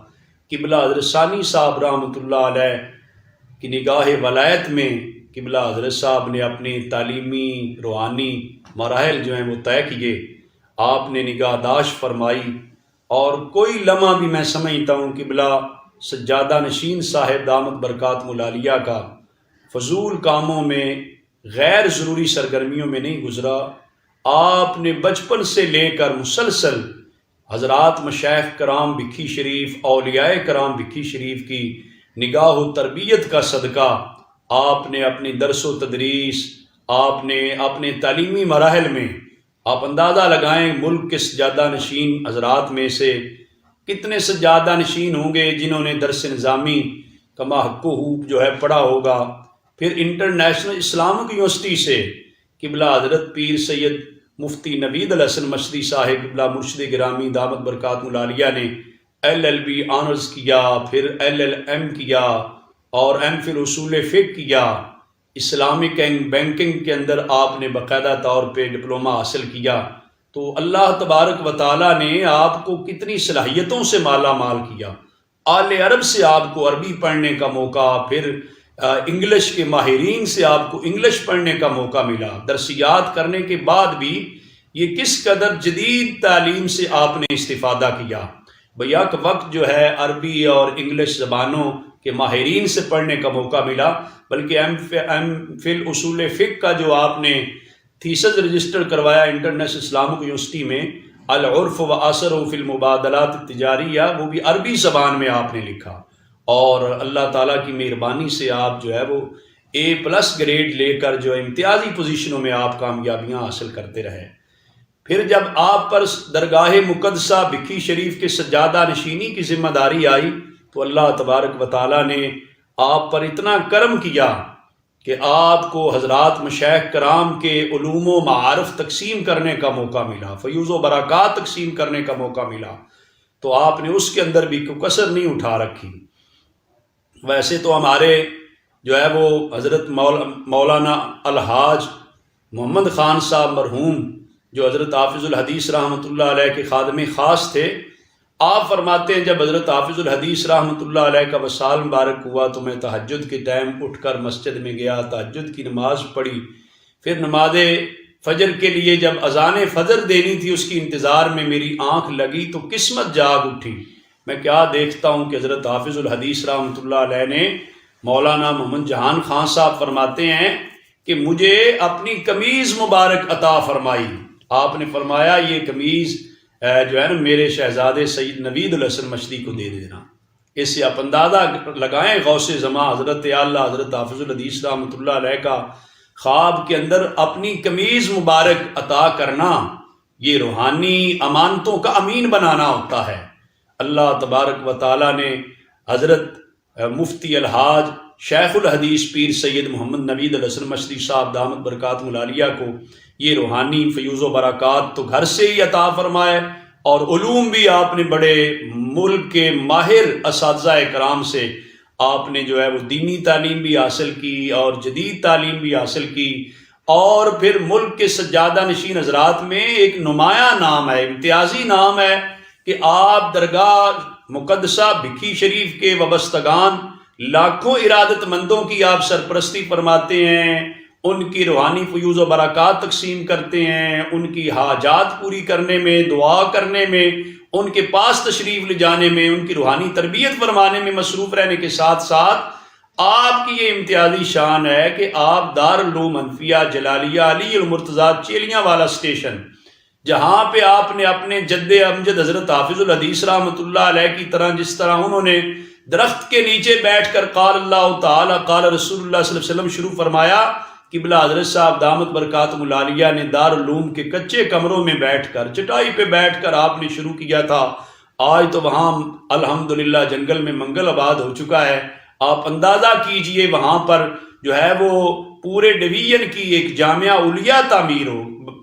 قبلہ حضرت ثانی صاحب رحمۃ اللہ علیہ کی نگاہ ولایت میں قبلہ حضرت صاحب نے اپنی تعلیمی روحانی مراحل جو ہیں وہ طے کیے، آپ نے نگہداشت فرمائی، اور کوئی لمحہ بھی میں سمجھتا ہوں قبلہ سجادہ نشین صاحب دامت برکاتہ العالیہ کا فضول کاموں میں، غیر ضروری سرگرمیوں میں نہیں گزرا۔ آپ نے بچپن سے لے کر مسلسل حضرات مشائخ کرام بکھی شریف، اولیاء کرام بکھی شریف کی نگاہ و تربیت کا صدقہ آپ نے اپنی درس و تدریس، آپ نے اپنے تعلیمی مراحل میں، آپ اندازہ لگائیں ملک کے سجادہ نشین حضرات میں سے کتنے سجادہ نشین ہوں گے جنہوں نے درس نظامی کما حق و حقوق جو ہے پڑھا ہوگا۔ پھر انٹرنیشنل اسلامک یونیورسٹی سے قبلہ حضرت پیر سید مفتی نوید الحسن مشری صاحب قبلہ مرشد گرامی دامت برکاتہ العالیہ نے LLB آنرز کیا، پھر LLM کیا، اور MPhil اصول فقہ کیا۔ اسلامک اینڈ بینکنگ کے اندر آپ نے باقاعدہ طور پہ ڈپلومہ حاصل کیا۔ تو اللہ تبارک و تعالیٰ نے آپ کو کتنی صلاحیتوں سے مالا مال کیا۔ آل عرب سے آپ کو عربی پڑھنے کا موقع، پھر انگلش کے ماہرین سے آپ کو انگلش پڑھنے کا موقع ملا۔ درسیات کرنے کے بعد بھی یہ کس قدر جدید تعلیم سے آپ نے استفادہ کیا۔ بیک وقت جو ہے عربی اور انگلش زبانوں کے ماہرین سے پڑھنے کا موقع ملا، بلکہ MPhil اصول فقہ کا جو آپ نے تھیسز رجسٹر کروایا انٹرنیشنل اسلامک یونیورسٹی میں، العرف و اثر فی المبادلات التجاریہ، وہ بھی عربی زبان میں آپ نے لکھا، اور اللہ تعالیٰ کی مہربانی سے آپ جو ہے وہ A+ گریڈ لے کر جو امتیازی پوزیشنوں میں آپ کامیابیاں حاصل کرتے رہے۔ پھر جب آپ پر درگاہ مقدسہ بکھی شریف کے سجادہ نشینی کی ذمہ داری آئی تو اللہ تبارک و تعالیٰ نے آپ پر اتنا کرم کیا کہ آپ کو حضرات مشائخ کرام کے علوم و معارف تقسیم کرنے کا موقع ملا، فیوز و برکات تقسیم کرنے کا موقع ملا، تو آپ نے اس کے اندر بھی کوئی کسر نہیں اٹھا رکھی۔ ویسے تو ہمارے جو ہے وہ حضرت مولانا الحاج محمد خان صاحب مرحوم جو حضرت حافظ الحدیث رحمۃ اللہ علیہ کے خادم خاص تھے، آپ فرماتے ہیں جب حضرت حافظ الحدیث رحمۃ اللہ علیہ کا وصال مبارک ہوا تو میں تہجد کے ٹائم اٹھ کر مسجد میں گیا، تہجد کی نماز پڑھی، پھر نماز فجر کے لیے جب اذان فجر دینی تھی اس کی انتظار میں میری آنکھ لگی تو قسمت جاگ اٹھی۔ میں کیا دیکھتا ہوں کہ حضرت حافظ الحدیث رحمۃ اللہ علیہ نے مولانا محمد جہان خان صاحب فرماتے ہیں کہ مجھے اپنی قمیض مبارک عطا فرمائی۔ آپ نے فرمایا یہ قمیض جو ہے نا میرے شہزادے سید نوید الحسن مشری کو دے دینا۔ اس سے آپ اندازہ لگائیں غوث زماں حضرت اعلیٰ حضرت حافظ الحدیث رحمۃ اللہ علیہ کا خواب کے اندر اپنی قمیض مبارک عطا کرنا، یہ روحانی امانتوں کا امین بنانا ہوتا ہے۔ اللہ تبارک و تعالیٰ نے حضرت مفتی الحاج شیخ الحدیث پیر سید محمد نوید الحسن مشری صاحب دامت برکاتہ العالیہ کو یہ روحانی فیوز و برکات تو گھر سے ہی عطا فرمائے، اور علوم بھی آپ نے بڑے ملک کے ماہر اساتذہ کرام سے آپ نے جو ہے وہ دینی تعلیم بھی حاصل کی اور جدید تعلیم بھی حاصل کی، اور پھر ملک کے سجادہ نشین حضرات میں ایک نمایاں نام ہے، امتیازی نام ہے کہ آپ درگاہ مقدسہ بکھی شریف کے وابستگان لاکھوں ارادت مندوں کی آپ سرپرستی فرماتے ہیں، ان کی روحانی فیوز و برکات تقسیم کرتے ہیں، ان کی حاجات پوری کرنے میں، دعا کرنے میں، ان کے پاس تشریف لے جانے میں، ان کی روحانی تربیت فرمانے میں مصروف رہنے کے ساتھ ساتھ آپ کی یہ امتیازی شان ہے کہ آپ دارالعلوم انفیہ جلالیہ علی المرتضیٰ چیلیاں والا اسٹیشن، جہاں پہ آپ نے اپنے جد امجد حضرت حافظ الحدیث رحمۃ اللہ علیہ کی طرح جس طرح انہوں نے درخت کے نیچے بیٹھ کر قال اللہ تعالی قال رسول اللہ صلی اللہ علیہ وسلم شروع فرمایا، قبلہ حضرت صاحب دامت برکاتہ العالیہ نے دارالعلوم کے کچے کمروں میں بیٹھ کر، چٹائی پہ بیٹھ کر آپ نے شروع کیا تھا. آج تو وہاں الحمدللہ جنگل میں منگل آباد ہو چکا ہے. آپ اندازہ کیجئے وہاں پر جو ہے وہ پورے ڈویژن کی ایک جامعہ علیہ تعمیر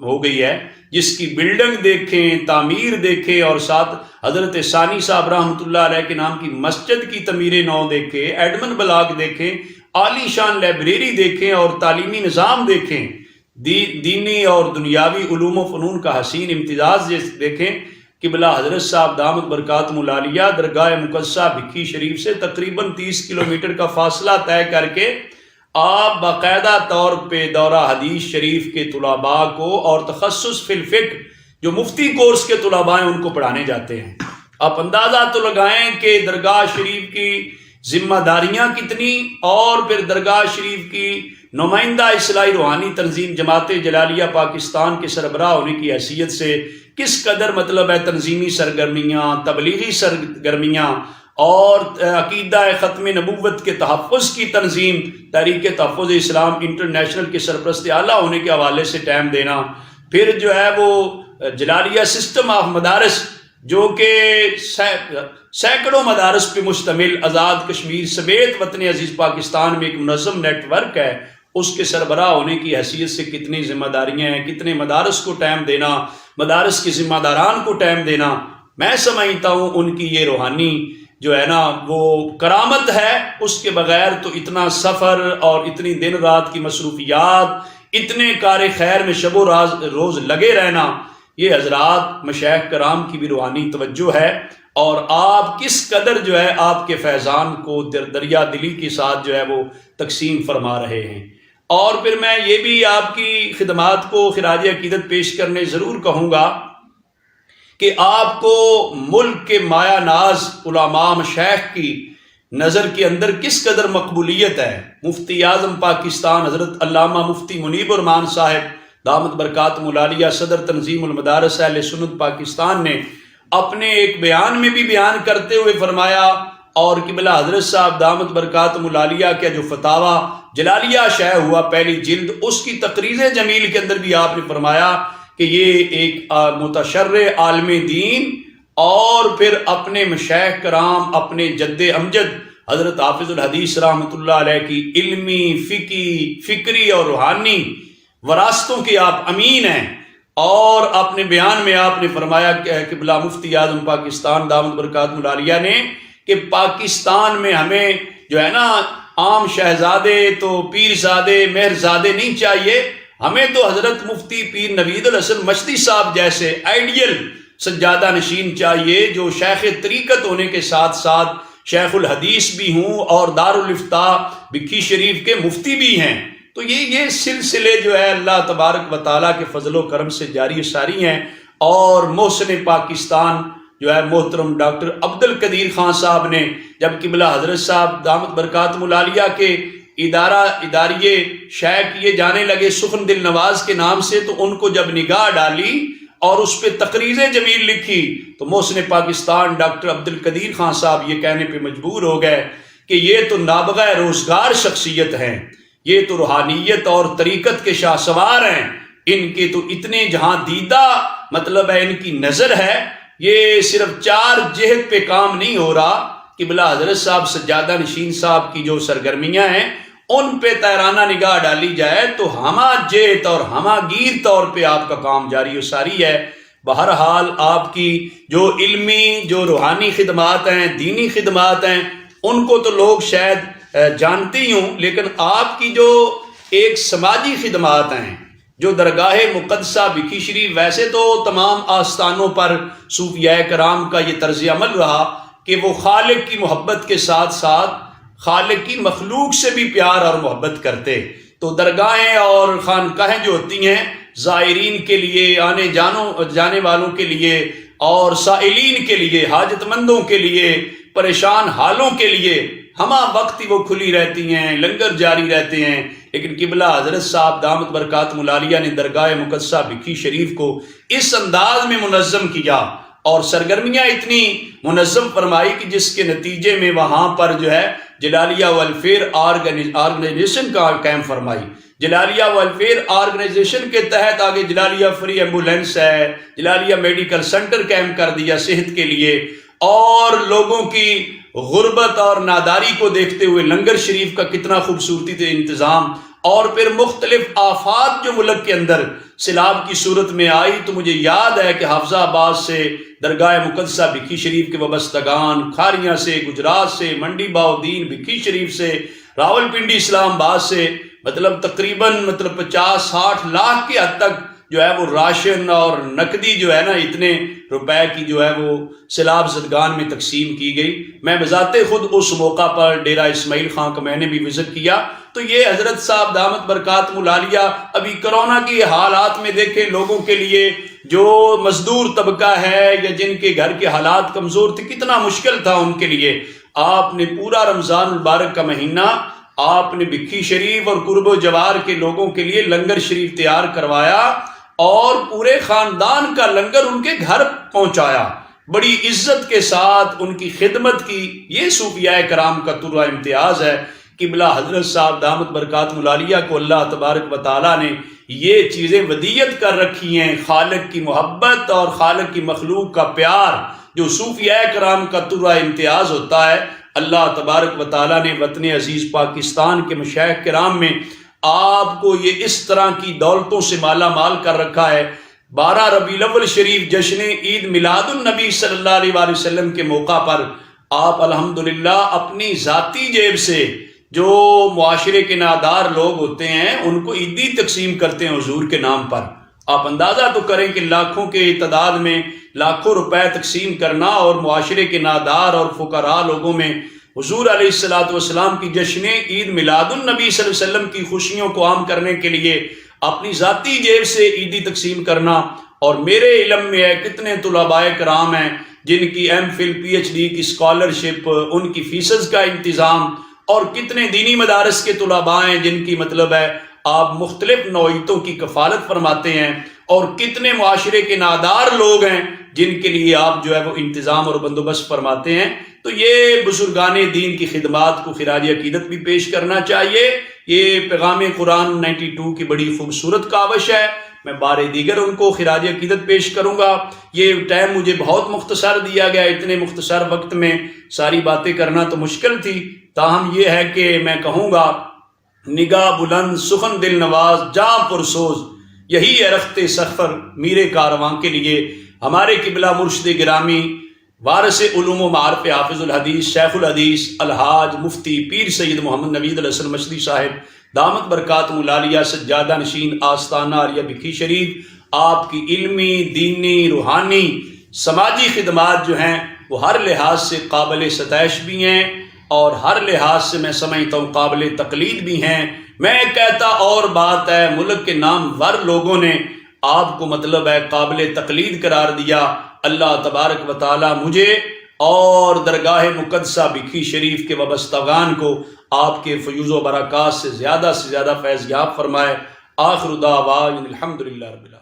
ہو گئی ہے، جس کی بلڈنگ دیکھیں، تعمیر دیکھیں، اور ساتھ حضرت ثانی صاحب رحمۃ اللہ علیہ کے نام کی مسجد کی تعمیر نو دیکھیں، ایڈمن بلاک دیکھیں، عالی شان لائبریری دیکھیں، اور تعلیمی نظام دیکھیں، دینی اور دنیاوی علوم و فنون کا حسین امتزاج دیکھیں. قبلہ حضرت صاحب دامت برکاتہ العالیہ درگاہ مقدسہ بھکی شریف سے تقریباً 30 کلومیٹر کا فاصلہ طے کر کے آپ باقاعدہ طور پہ دورہ حدیث شریف کے طلباء کو اور تخصص فی الفقہ جو مفتی کورس کے طلباء ہیں ان کو پڑھانے جاتے ہیں. آپ اندازہ تو لگائیں کہ درگاہ شریف کی ذمہ داریاں کتنی، اور پھر درگاہ شریف کی نمائندہ اصلاحی روحانی تنظیم جماعت جلالیہ پاکستان کے سربراہ ہونے کی حیثیت سے کس قدر مطلب ہے تنظیمی سرگرمیاں، تبلیغی سرگرمیاں اور عقیدہ ختم نبوت کے تحفظ کی تنظیم تحریک تحفظ اسلام انٹرنیشنل کے سرپرست اعلیٰ ہونے کے حوالے سے ٹائم دینا. پھر جو ہے وہ جلالیہ سسٹم آف مدارس جو کہ سینکڑوں مدارس پہ مشتمل آزاد کشمیر سمیت وطن عزیز پاکستان میں ایک منظم نیٹ ورک ہے، اس کے سربراہ ہونے کی حیثیت سے کتنی ذمہ داریاں ہیں، کتنے مدارس کو ٹائم دینا، مدارس کے ذمہ داران کو ٹائم دینا. میں سمجھتا ہوں ان کی یہ روحانی جو ہے نا وہ کرامت ہے. اس کے بغیر تو اتنا سفر اور اتنی دن رات کی مصروفیات، اتنے کار خیر میں شب و روز لگے رہنا، یہ حضرات مشائخ کرام کی بھی روحانی توجہ ہے. اور آپ کس قدر جو ہے آپ کے فیضان کو دریا دلی کے ساتھ جو ہے وہ تقسیم فرما رہے ہیں. اور پھر میں یہ بھی آپ کی خدمات کو خراج عقیدت پیش کرنے ضرور کہوں گا کہ آپ کو ملک کے مایہ ناز علماء مشائخ کی نظر کے اندر کس قدر مقبولیت ہے. مفتی اعظم پاکستان حضرت علامہ مفتی منیب الرحمان صاحب دامت برکاتہ العالیہ صدر تنظیم المدارس اہل سنت پاکستان نے اپنے ایک بیان میں بھی بیان کرتے ہوئے فرمایا، اور قبلہ حضرت صاحب دامت برکاتہ العالیہ کا جو فتاوی جلالیہ شائع ہوا پہلی جلد، اس کی تقریض جمیل کے اندر بھی آپ نے فرمایا کہ یہ ایک متشرع عالم دین اور پھر اپنے مشائخ کرام، اپنے جد امجد حضرت حافظ الحدیث رحمۃ اللہ علیہ کی علمی، فکری اور روحانی وراثتوں کے آپ امین ہیں. اور اپنے بیان میں آپ نے فرمایا کہ قبلہ مفتی اعظم پاکستان دامت برکاتہ العالیہ نے کہ پاکستان میں ہمیں جو ہے نا عام شہزادے تو پیرزادے مہرزادے نہیں چاہیے، ہمیں تو حضرت مفتی پیر نوید الحسن مشتی صاحب جیسے آئیڈیل سجادہ نشین چاہیے جو شیخ طریقت ہونے کے ساتھ ساتھ شیخ الحدیث بھی ہوں اور دارالافتاء بکھی شریف کے مفتی بھی ہیں. تو یہ سلسلے جو ہے اللہ تبارک و تعالیٰ کے فضل و کرم سے جاری ساری ہیں. اور محسن پاکستان جو ہے محترم ڈاکٹر عبد القدیر خان صاحب نے جب قبلہ حضرت صاحب دامت برکاتہ العالیہ کے اداریے شائع کیے جانے لگے سخن دل نواز کے نام سے، تو ان کو جب نگاہ ڈالی اور اس پہ تقریض جمیل لکھی تو محسن پاکستان ڈاکٹر عبد القدیر خان صاحب یہ کہنے پہ مجبور ہو گئے کہ یہ تو نابغہ روزگار شخصیت ہیں، یہ تو روحانیت اور طریقت کے شاہ سوار ہیں، ان کے تو اتنے جہاں دیدہ مطلب ہے ان کی نظر ہے، یہ صرف 4 جہت پہ کام نہیں ہو رہا. قبلہ حضرت صاحب سجادہ نشین صاحب کی جو سرگرمیاں ہیں ان پہ تیرانہ نگاہ ڈالی جائے تو ہمہ جہت اور ہمہ گیر طور پہ آپ کا کام جاری و ساری ہے. بہرحال آپ کی جو علمی جو روحانی خدمات ہیں، دینی خدمات ہیں، ان کو تو لوگ شاید جانتے ہی ہوں، لیکن آپ کی جو ایک سماجی خدمات ہیں، جو درگاہ مقدسہ بکھی شریف، ویسے تو تمام آستانوں پر صوفیاء کرام کا یہ طرز عمل رہا کہ وہ خالق کی محبت کے ساتھ ساتھ خالق کی مخلوق سے بھی پیار اور محبت کرتے. تو درگاہیں اور خانقاہیں جو ہوتی ہیں زائرین کے لیے، آنے جانے والوں کے لیے اور سائلین کے لیے، حاجت مندوں کے لیے، پریشان حالوں کے لیے ہمہ وقت وہ کھلی رہتی ہیں، لنگر جاری رہتے ہیں. لیکن قبلہ حضرت صاحب دامت برکاتہ العالیہ نے درگاہ مقدسہ بکھی شریف کو اس انداز میں منظم کیا اور سرگرمیاں اتنی منظم فرمائی کہ جس کے نتیجے میں وہاں پر جو ہے جلالیہ ویلفیئر آرگنائزیشن کا قائم فرمائی، جلالیہ ویلفیئر آرگنائزیشن کے تحت آگے جلالیہ فری ایمبولینس ہے، جلالیہ میڈیکل سینٹر قائم کر دیا صحت کے لیے، اور لوگوں کی غربت اور ناداری کو دیکھتے ہوئے لنگر شریف کا کتنا خوبصورتی سے انتظام، اور پھر مختلف آفات جو ملک کے اندر سیلاب کی صورت میں آئی، تو مجھے یاد ہے کہ حافظ آباد سے درگاہ مقدسہ بھکھی شریف کے وابستگان، کھاریاں سے، گجرات سے، منڈی باؤدین بھکھی شریف سے، راول پنڈی اسلام آباد سے، مطلب تقریباً 50-60 لاکھ کے حد تک جو ہے وہ راشن اور نقدی جو ہے نا اتنے روپے کی جو ہے وہ سیلاب زدگان میں تقسیم کی گئی۔ میں بذات خود اس موقع پر ڈیرہ اسماعیل خان کا میں نے بھی وزٹ کیا، تو یہ حضرت صاحب دامت برکاتہم العالیہ ابھی کرونا کی حالات میں دیکھیں لوگوں کے لیے جو مزدور طبقہ ہے یا جن کے گھر کے حالات کمزور تھے، کتنا مشکل تھا ان کے لیے۔ آپ نے پورا رمضان المبارک کا مہینہ آپ نے بھکھی شریف اور قرب و جوار کے لوگوں کے لیے لنگر شریف تیار کروایا اور پورے خاندان کا لنگر ان کے گھر پہنچایا، بڑی عزت کے ساتھ ان کی خدمت کی۔ یہ صوفیاء کرام کا طرح امتیاز ہے۔ قبلہ حضرت صاحب دامت برکاتہم العالیہ کو اللہ تبارک و تعالیٰ نے یہ چیزیں ودیت کر رکھی ہیں، خالق کی محبت اور خالق کی مخلوق کا پیار، جو صوفیاء کرام کا طرح امتیاز ہوتا ہے۔ اللہ تبارک و تعالیٰ نے وطن عزیز پاکستان کے مشائخ کرام میں آپ کو یہ اس طرح کی دولتوں سے مالا مال کر رکھا ہے۔ 12 ربیع الاول شریف جشن عید میلاد النبی صلی اللہ علیہ وآلہ وسلم کے موقع پر آپ الحمدللہ اپنی ذاتی جیب سے جو معاشرے کے نادار لوگ ہوتے ہیں ان کو عیدی تقسیم کرتے ہیں حضور کے نام پر۔ آپ اندازہ تو کریں کہ لاکھوں کے تعداد میں لاکھوں روپے تقسیم کرنا اور معاشرے کے نادار اور فقراء لوگوں میں حضور علیہ السلام کی جشن عید میلاد النبی صلی اللہ علیہ وسلم کی خوشیوں کو عام کرنے کے لیے اپنی ذاتی جیب سے عیدی تقسیم کرنا۔ اور میرے علم میں ہے کتنے طلباء کرام ہیں جن کی M Phil P H D کی اسکالرشپ، ان کی فیسز کا انتظام، اور کتنے دینی مدارس کے طلباء ہیں جن کی مطلب ہے آپ مختلف نوعیتوں کی کفالت فرماتے ہیں، اور کتنے معاشرے کے نادار لوگ ہیں جن کے لیے آپ جو ہے وہ انتظام اور بندوبست فرماتے ہیں۔ تو یہ بزرگان دین کی خدمات کو خراج عقیدت بھی پیش کرنا چاہیے۔ یہ پیغام قرآن 92 کی بڑی خوبصورت کاوش ہے، میں بار دیگر ان کو خراج عقیدت پیش کروں گا۔ یہ ٹائم مجھے بہت مختصر دیا گیا، اتنے مختصر وقت میں ساری باتیں کرنا تو مشکل تھی، تاہم یہ ہے کہ میں کہوں گا نگاہ بلند سخن دل نواز جاں پرسوز، یہی ہے رخت سفر میرے کارواں کے لیے۔ ہمارے قبلہ مرشد گرامی وارث علوم و معارف حافظ الحدیث شیخ الحدیث الحاج مفتی پیر سید محمد نوید الحسن مشری صاحب دامت برکاتہم العالیہ سجادہ نشین آستانہ عالیہ بھکھی شریف، آپ کی علمی، دینی، روحانی، سماجی خدمات جو ہیں وہ ہر لحاظ سے قابل ستائش بھی ہیں اور ہر لحاظ سے میں سمجھتا ہوں قابل تقلید بھی ہیں۔ میں کہتا اور بات ہے، ملک کے نامور لوگوں نے آپ کو مطلب ہے قابل تقلید قرار دیا۔ اللہ تبارک و تعالی مجھے اور درگاہ مقدسہ بھکھی شریف کے وابستگان کو آپ کے فیوز و برکات سے زیادہ فیض یاب فرمائے۔ آخر دعوانا الحمدللہ رب العالمین۔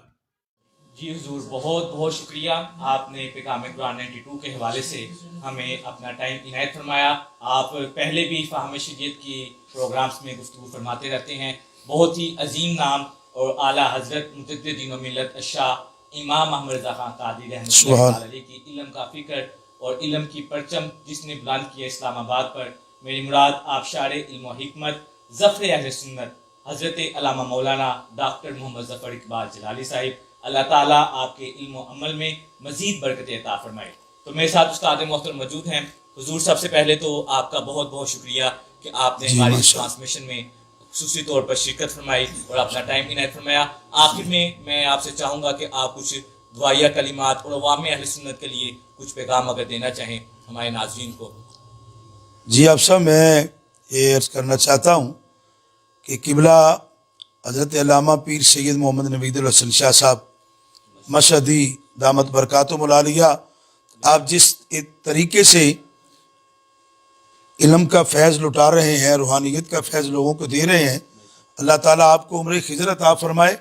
جی حضور، بہت بہت شکریہ، آپ نے پیغام قرآن 92 کے حوالے سے ہمیں اپنا ٹائم عنایت فرمایا۔ آپ پہلے بھی فہم شریعت کی پروگرامز میں گفتگو فرماتے رہتے ہیں۔ بہت ہی عظیم نام اور اعلیٰ حضرت مجدد دین و ملت الشاہ امام محمد رضا خان قادری رحمۃ اللہ علیہ کی علم کا فکر اور علم کی پرچم جس نے بلند کیا اسلام آباد پر، میری مراد آبشار علم و حکمت ظفر اہل سنت حضرت علامہ مولانا ڈاکٹر محمد ظفر اقبال جلالی صاحب، اللہ تعالیٰ آپ کے علم و عمل میں مزید برکت عطا فرمائے۔ تو میرے ساتھ استاد محترم موجود ہیں۔ حضور، سب سے پہلے تو آپ کا بہت بہت شکریہ کہ آپ نے ہماری ٹرانسمیشن میں خصوصی طور پر شرکت فرمائی اور اپنا ٹائم عنایت فرمایا۔ آخر میں آپ سے چاہوں گا کہ آپ کچھ دعائیہ کلمات اور عوام اہل سنت کے لیے کچھ پیغام اگر دینا چاہیں ہمارے ناظرین کو۔ جی آپ صاحب، میں یہ عرض کرنا چاہتا ہوں کہ قبلہ حضرت علامہ پیر سید محمد نوید الحسن شاہ صاحب مشہدی دامت برکاتہم العالیہ، آپ جس طریقے سے علم کا فیض لٹا رہے ہیں، روحانیت کا فیض لوگوں کو دے رہے ہیں، اللہ تعالیٰ آپ کو عمر خضر عطا فرمائے۔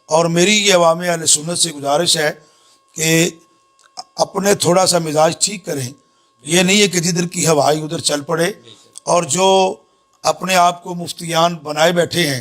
اور میری یہ عوام اہل سنت سے گزارش ہے کہ اپنے تھوڑا سا مزاج ٹھیک کریں، یہ نہیں ہے کہ جدھر کی ہوائی ادھر چل پڑے، اور جو اپنے آپ کو مفتیان بنائے بیٹھے ہیں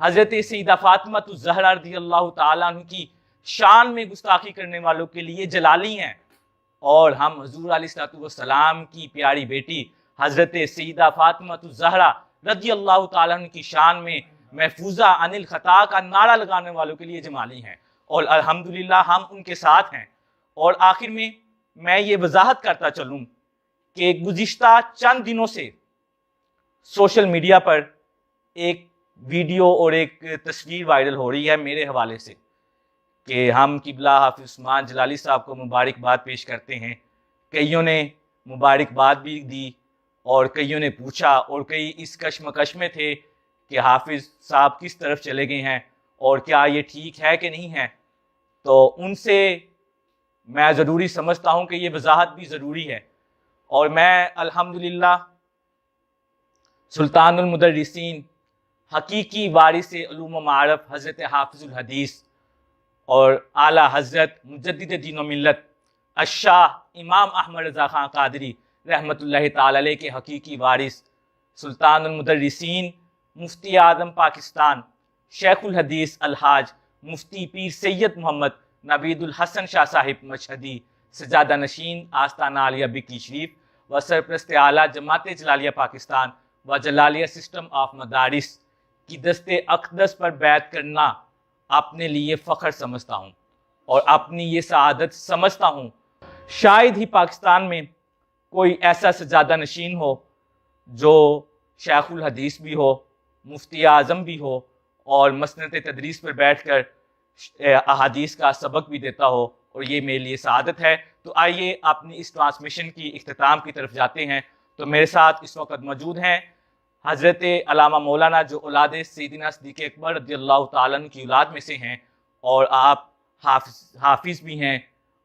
حضرت سیدہ فاطمہ الزہرا رضی اللہ تعالیٰ عنہ کی شان میں گستاخی کرنے والوں کے لیے جلالی ہیں، اور ہم حضور علیہ السلام کی پیاری بیٹی حضرت سیدہ فاطمہ الزہرا رضی اللہ تعالیٰ عنہ کی شان میں محفوظہ عن الخطا کا نعرہ لگانے والوں کے لیے جمالی ہیں، اور الحمدللہ ہم ان کے ساتھ ہیں۔ اور آخر میں یہ وضاحت کرتا چلوں کہ گزشتہ چند دنوں سے سوشل میڈیا پر ایک ویڈیو اور ایک تصویر وائرل ہو رہی ہے میرے حوالے سے کہ ہم قبلہ حافظ عثمان جلالی صاحب کو مبارکباد پیش کرتے ہیں۔ کئیوں نے مبارکباد بھی دی اور کئیوں نے پوچھا، اور کئی اس کشمکش میں تھے کہ حافظ صاحب کس طرف چلے گئے ہیں اور کیا یہ ٹھیک ہے کہ نہیں ہے۔ تو ان سے میں ضروری سمجھتا ہوں کہ یہ وضاحت بھی ضروری ہے، اور میں الحمدللہ سلطان المدرسین حقیقی وارث علوم و معارف حضرت حافظ الحدیث اور اعلیٰ حضرت مجدد دین و ملت الشاہ امام احمد رضا خان قادری رحمۃ اللہ تعالی علیہ کے حقیقی وارث سلطان المدرسین مفتی اعظم پاکستان شیخ الحدیث الحاج مفتی پیر سید محمد نوید الحسن شاہ صاحب مشہدی سجادہ نشین آستانہ عالیہ بکی شریف و سرپرست اعلیٰ جماعت جلالیہ پاکستان و جلالیہ سسٹم آف مدارس کی دست اقدس پر بیعت کرنا اپنے لیے فخر سمجھتا ہوں اور اپنی یہ سعادت سمجھتا ہوں۔ شاید ہی پاکستان میں کوئی ایسا سجادہ نشین ہو جو شیخ الحدیث بھی ہو، مفتی اعظم بھی ہو، اور مسند تدریس پر بیٹھ کر احادیث کا سبق بھی دیتا ہو، اور یہ میرے لیے سعادت ہے۔ تو آئیے اپنی اس ٹرانسمیشن کی اختتام کی طرف جاتے ہیں۔ تو میرے ساتھ اس وقت موجود ہیں حضرت علامہ مولانا، جو اولاد سیدنا صدیق اکبر رضی اللہ تعالیٰ عنہ کی اولاد میں سے ہیں، اور آپ حافظ بھی ہیں،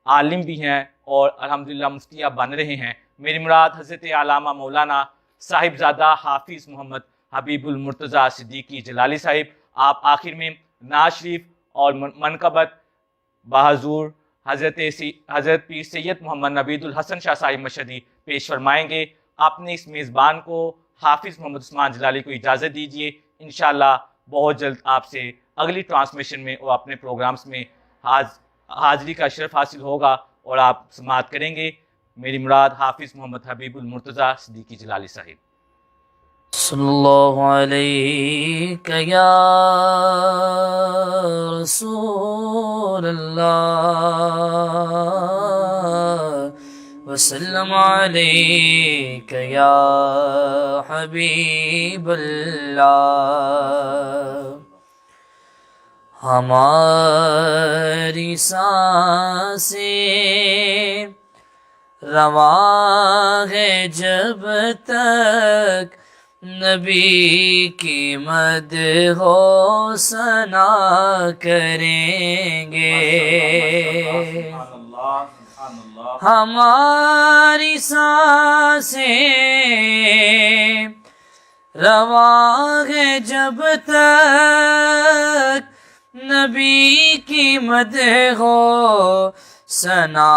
عالم بھی ہیں، اور الحمدللہ مفتی اب بن رہے ہیں۔ میری مراد حضرت علامہ مولانا صاحبزادہ حافظ محمد حبیب المرتضیٰ صدیقی جلالی صاحب۔ آپ آخر میں نعت شریف اور منقبت بحضور حضرت پیر سید محمد نوید الحسن شاہ صاحب مشہدی پیش فرمائیں گے۔ اپنے اس میزبان کو حافظ محمد عثمان جلالی کو اجازت دیجیے، انشاءاللہ بہت جلد آپ سے اگلی ٹرانسمیشن میں اور اپنے پروگرامز میں حاضری کا شرف حاصل ہوگا اور آپ سماعت کریں گے۔ میری مراد حافظ محمد حبیب المرتضیٰ صدیقی جلالی صاحب۔ صلی اللہ علیہ یا رسول اللہ وسلم علیک یا حبیب اللہ۔ ہماری سانسیں رواں ہے جب تک نبی کی مدح و ثنا کریں گے۔ ہماری سانسیں رواں ہے جب تک نبی کی مدح و ثنا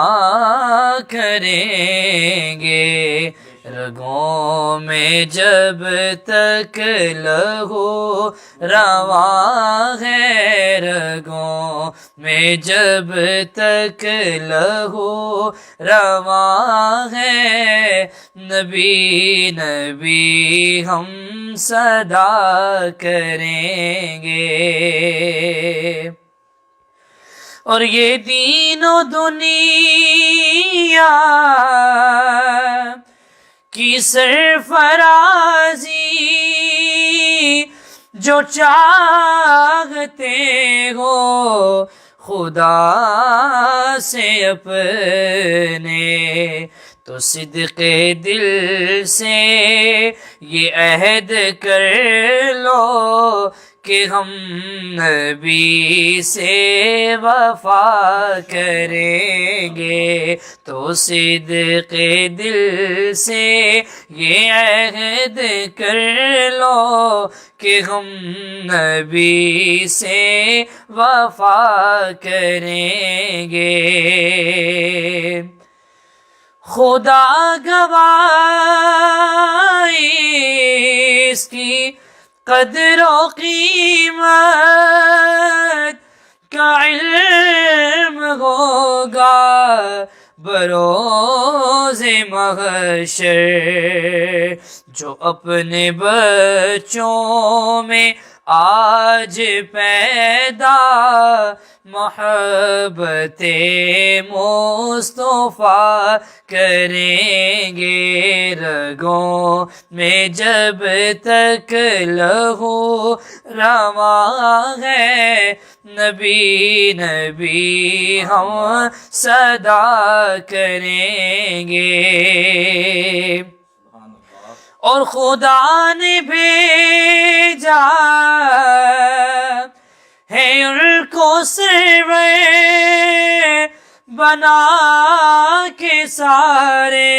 کریں گے۔ رگوں میں جب تک لہو رواں ہے، رگوں میں جب تک لہو رواں ہے، نبی نبی ہم صدا کریں گے۔ اور یہ دین و دنیا کی سرفرازی جو چاہتے ہو خدا سے اپنے، تو صدق دل سے یہ عہد کر لو کہ ہم نبی سے وفا کریں گے۔ تو صدق دل سے یہ عہد کر لو کہ ہم نبی سے وفا کریں گے۔ خدا گواہ اس کی قدر و قیمت کا علم ہوگا بروز محشر. جو اپنے بچوں میں آج پیدا محبت مصطفیٰ کریں گے، رگوں میں جب تک لہو رواں ہے نبی نبی ہم صدا کریں گے. اور خدا نے بھیجا ہے ان کو سرور بنا کے سارے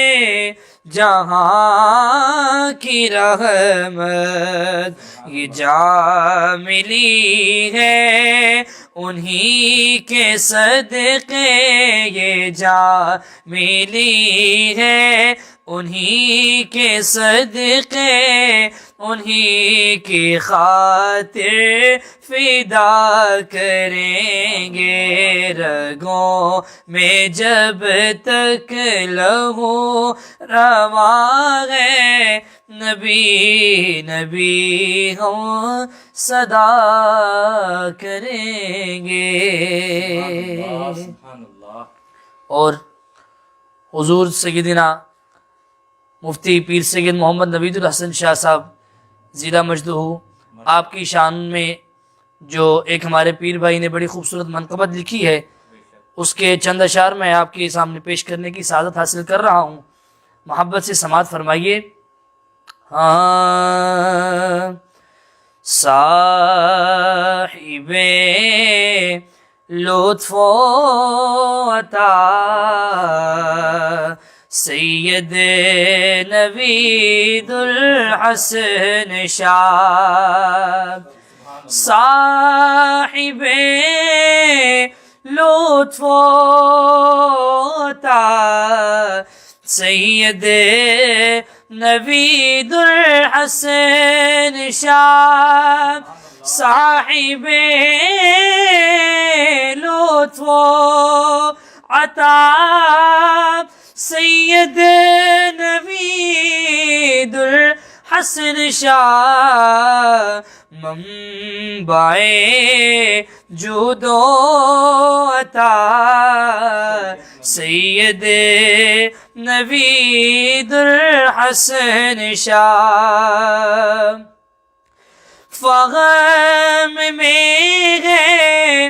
جہاں کی رحمت. یہ جا ملی ہے انہی کے صدقے، یہ جا ملی ہے انہی کے صدقے، انہی کی خاطر فدا کریں گے، رگوں میں جب تک لہو رواں ہے نبی نبی ہم صدا کریں گے. اور حضور سیدنا مفتی پیر سید محمد نوید الحسن شاہ صاحب زیرہ مجدہ آپ کی شان میں جو ایک ہمارے پیر بھائی نے بڑی خوبصورت منقبت لکھی ہے، اس کے چند اشعار میں آپ کے سامنے پیش کرنے کی سعادت حاصل کر رہا ہوں. محبت سے سماعت فرمائیے. ہاں صاحب لطف و عطا سید نوید الحسن شاہ، صاحب لطف و عطا سید نوید الحسن شاہ، صاحب لطف و عطا سید نوید الحسن شاہ، منبع جود و عطا سید نوید الحسن شاہ. فغم میں ہے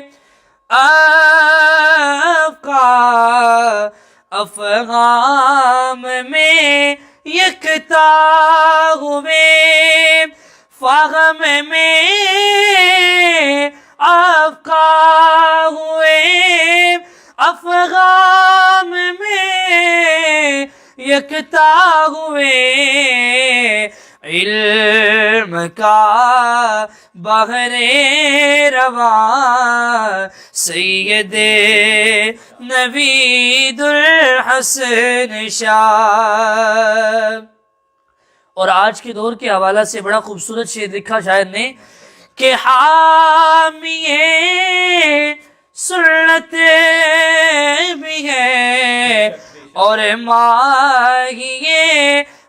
افغام میں یکتا ہوئے، فغم میں افقا ہوئے، افغام میں یکتا ہوئے، علم کا بحر رواں سید نوید الحسن شاہ. اور آج کے دور کے حوالہ سے بڑا خوبصورت شعر لکھا شاعر نے کہ حامی سنت بھی ہے اور ماہی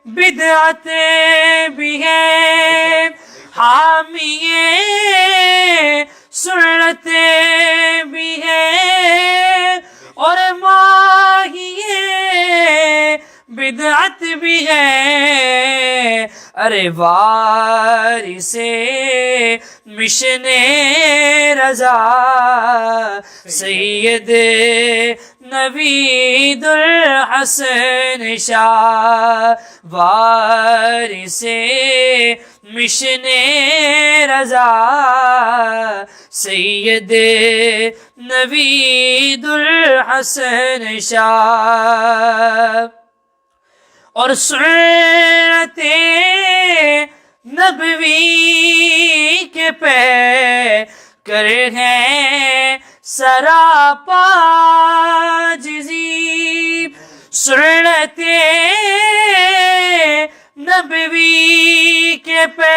بدعت بھی ہے، حامی سنت بھی ہے اور ماہی بدعت بھی ہے. ارے وارث مشن رضا سید نوید الحسن شاہ، وارث مشن رضا سید نوید الحسن شاہ. اور سنت نبوی کے پہ کر ہیں سراپا عاجزی، سنت نبوی کے پہ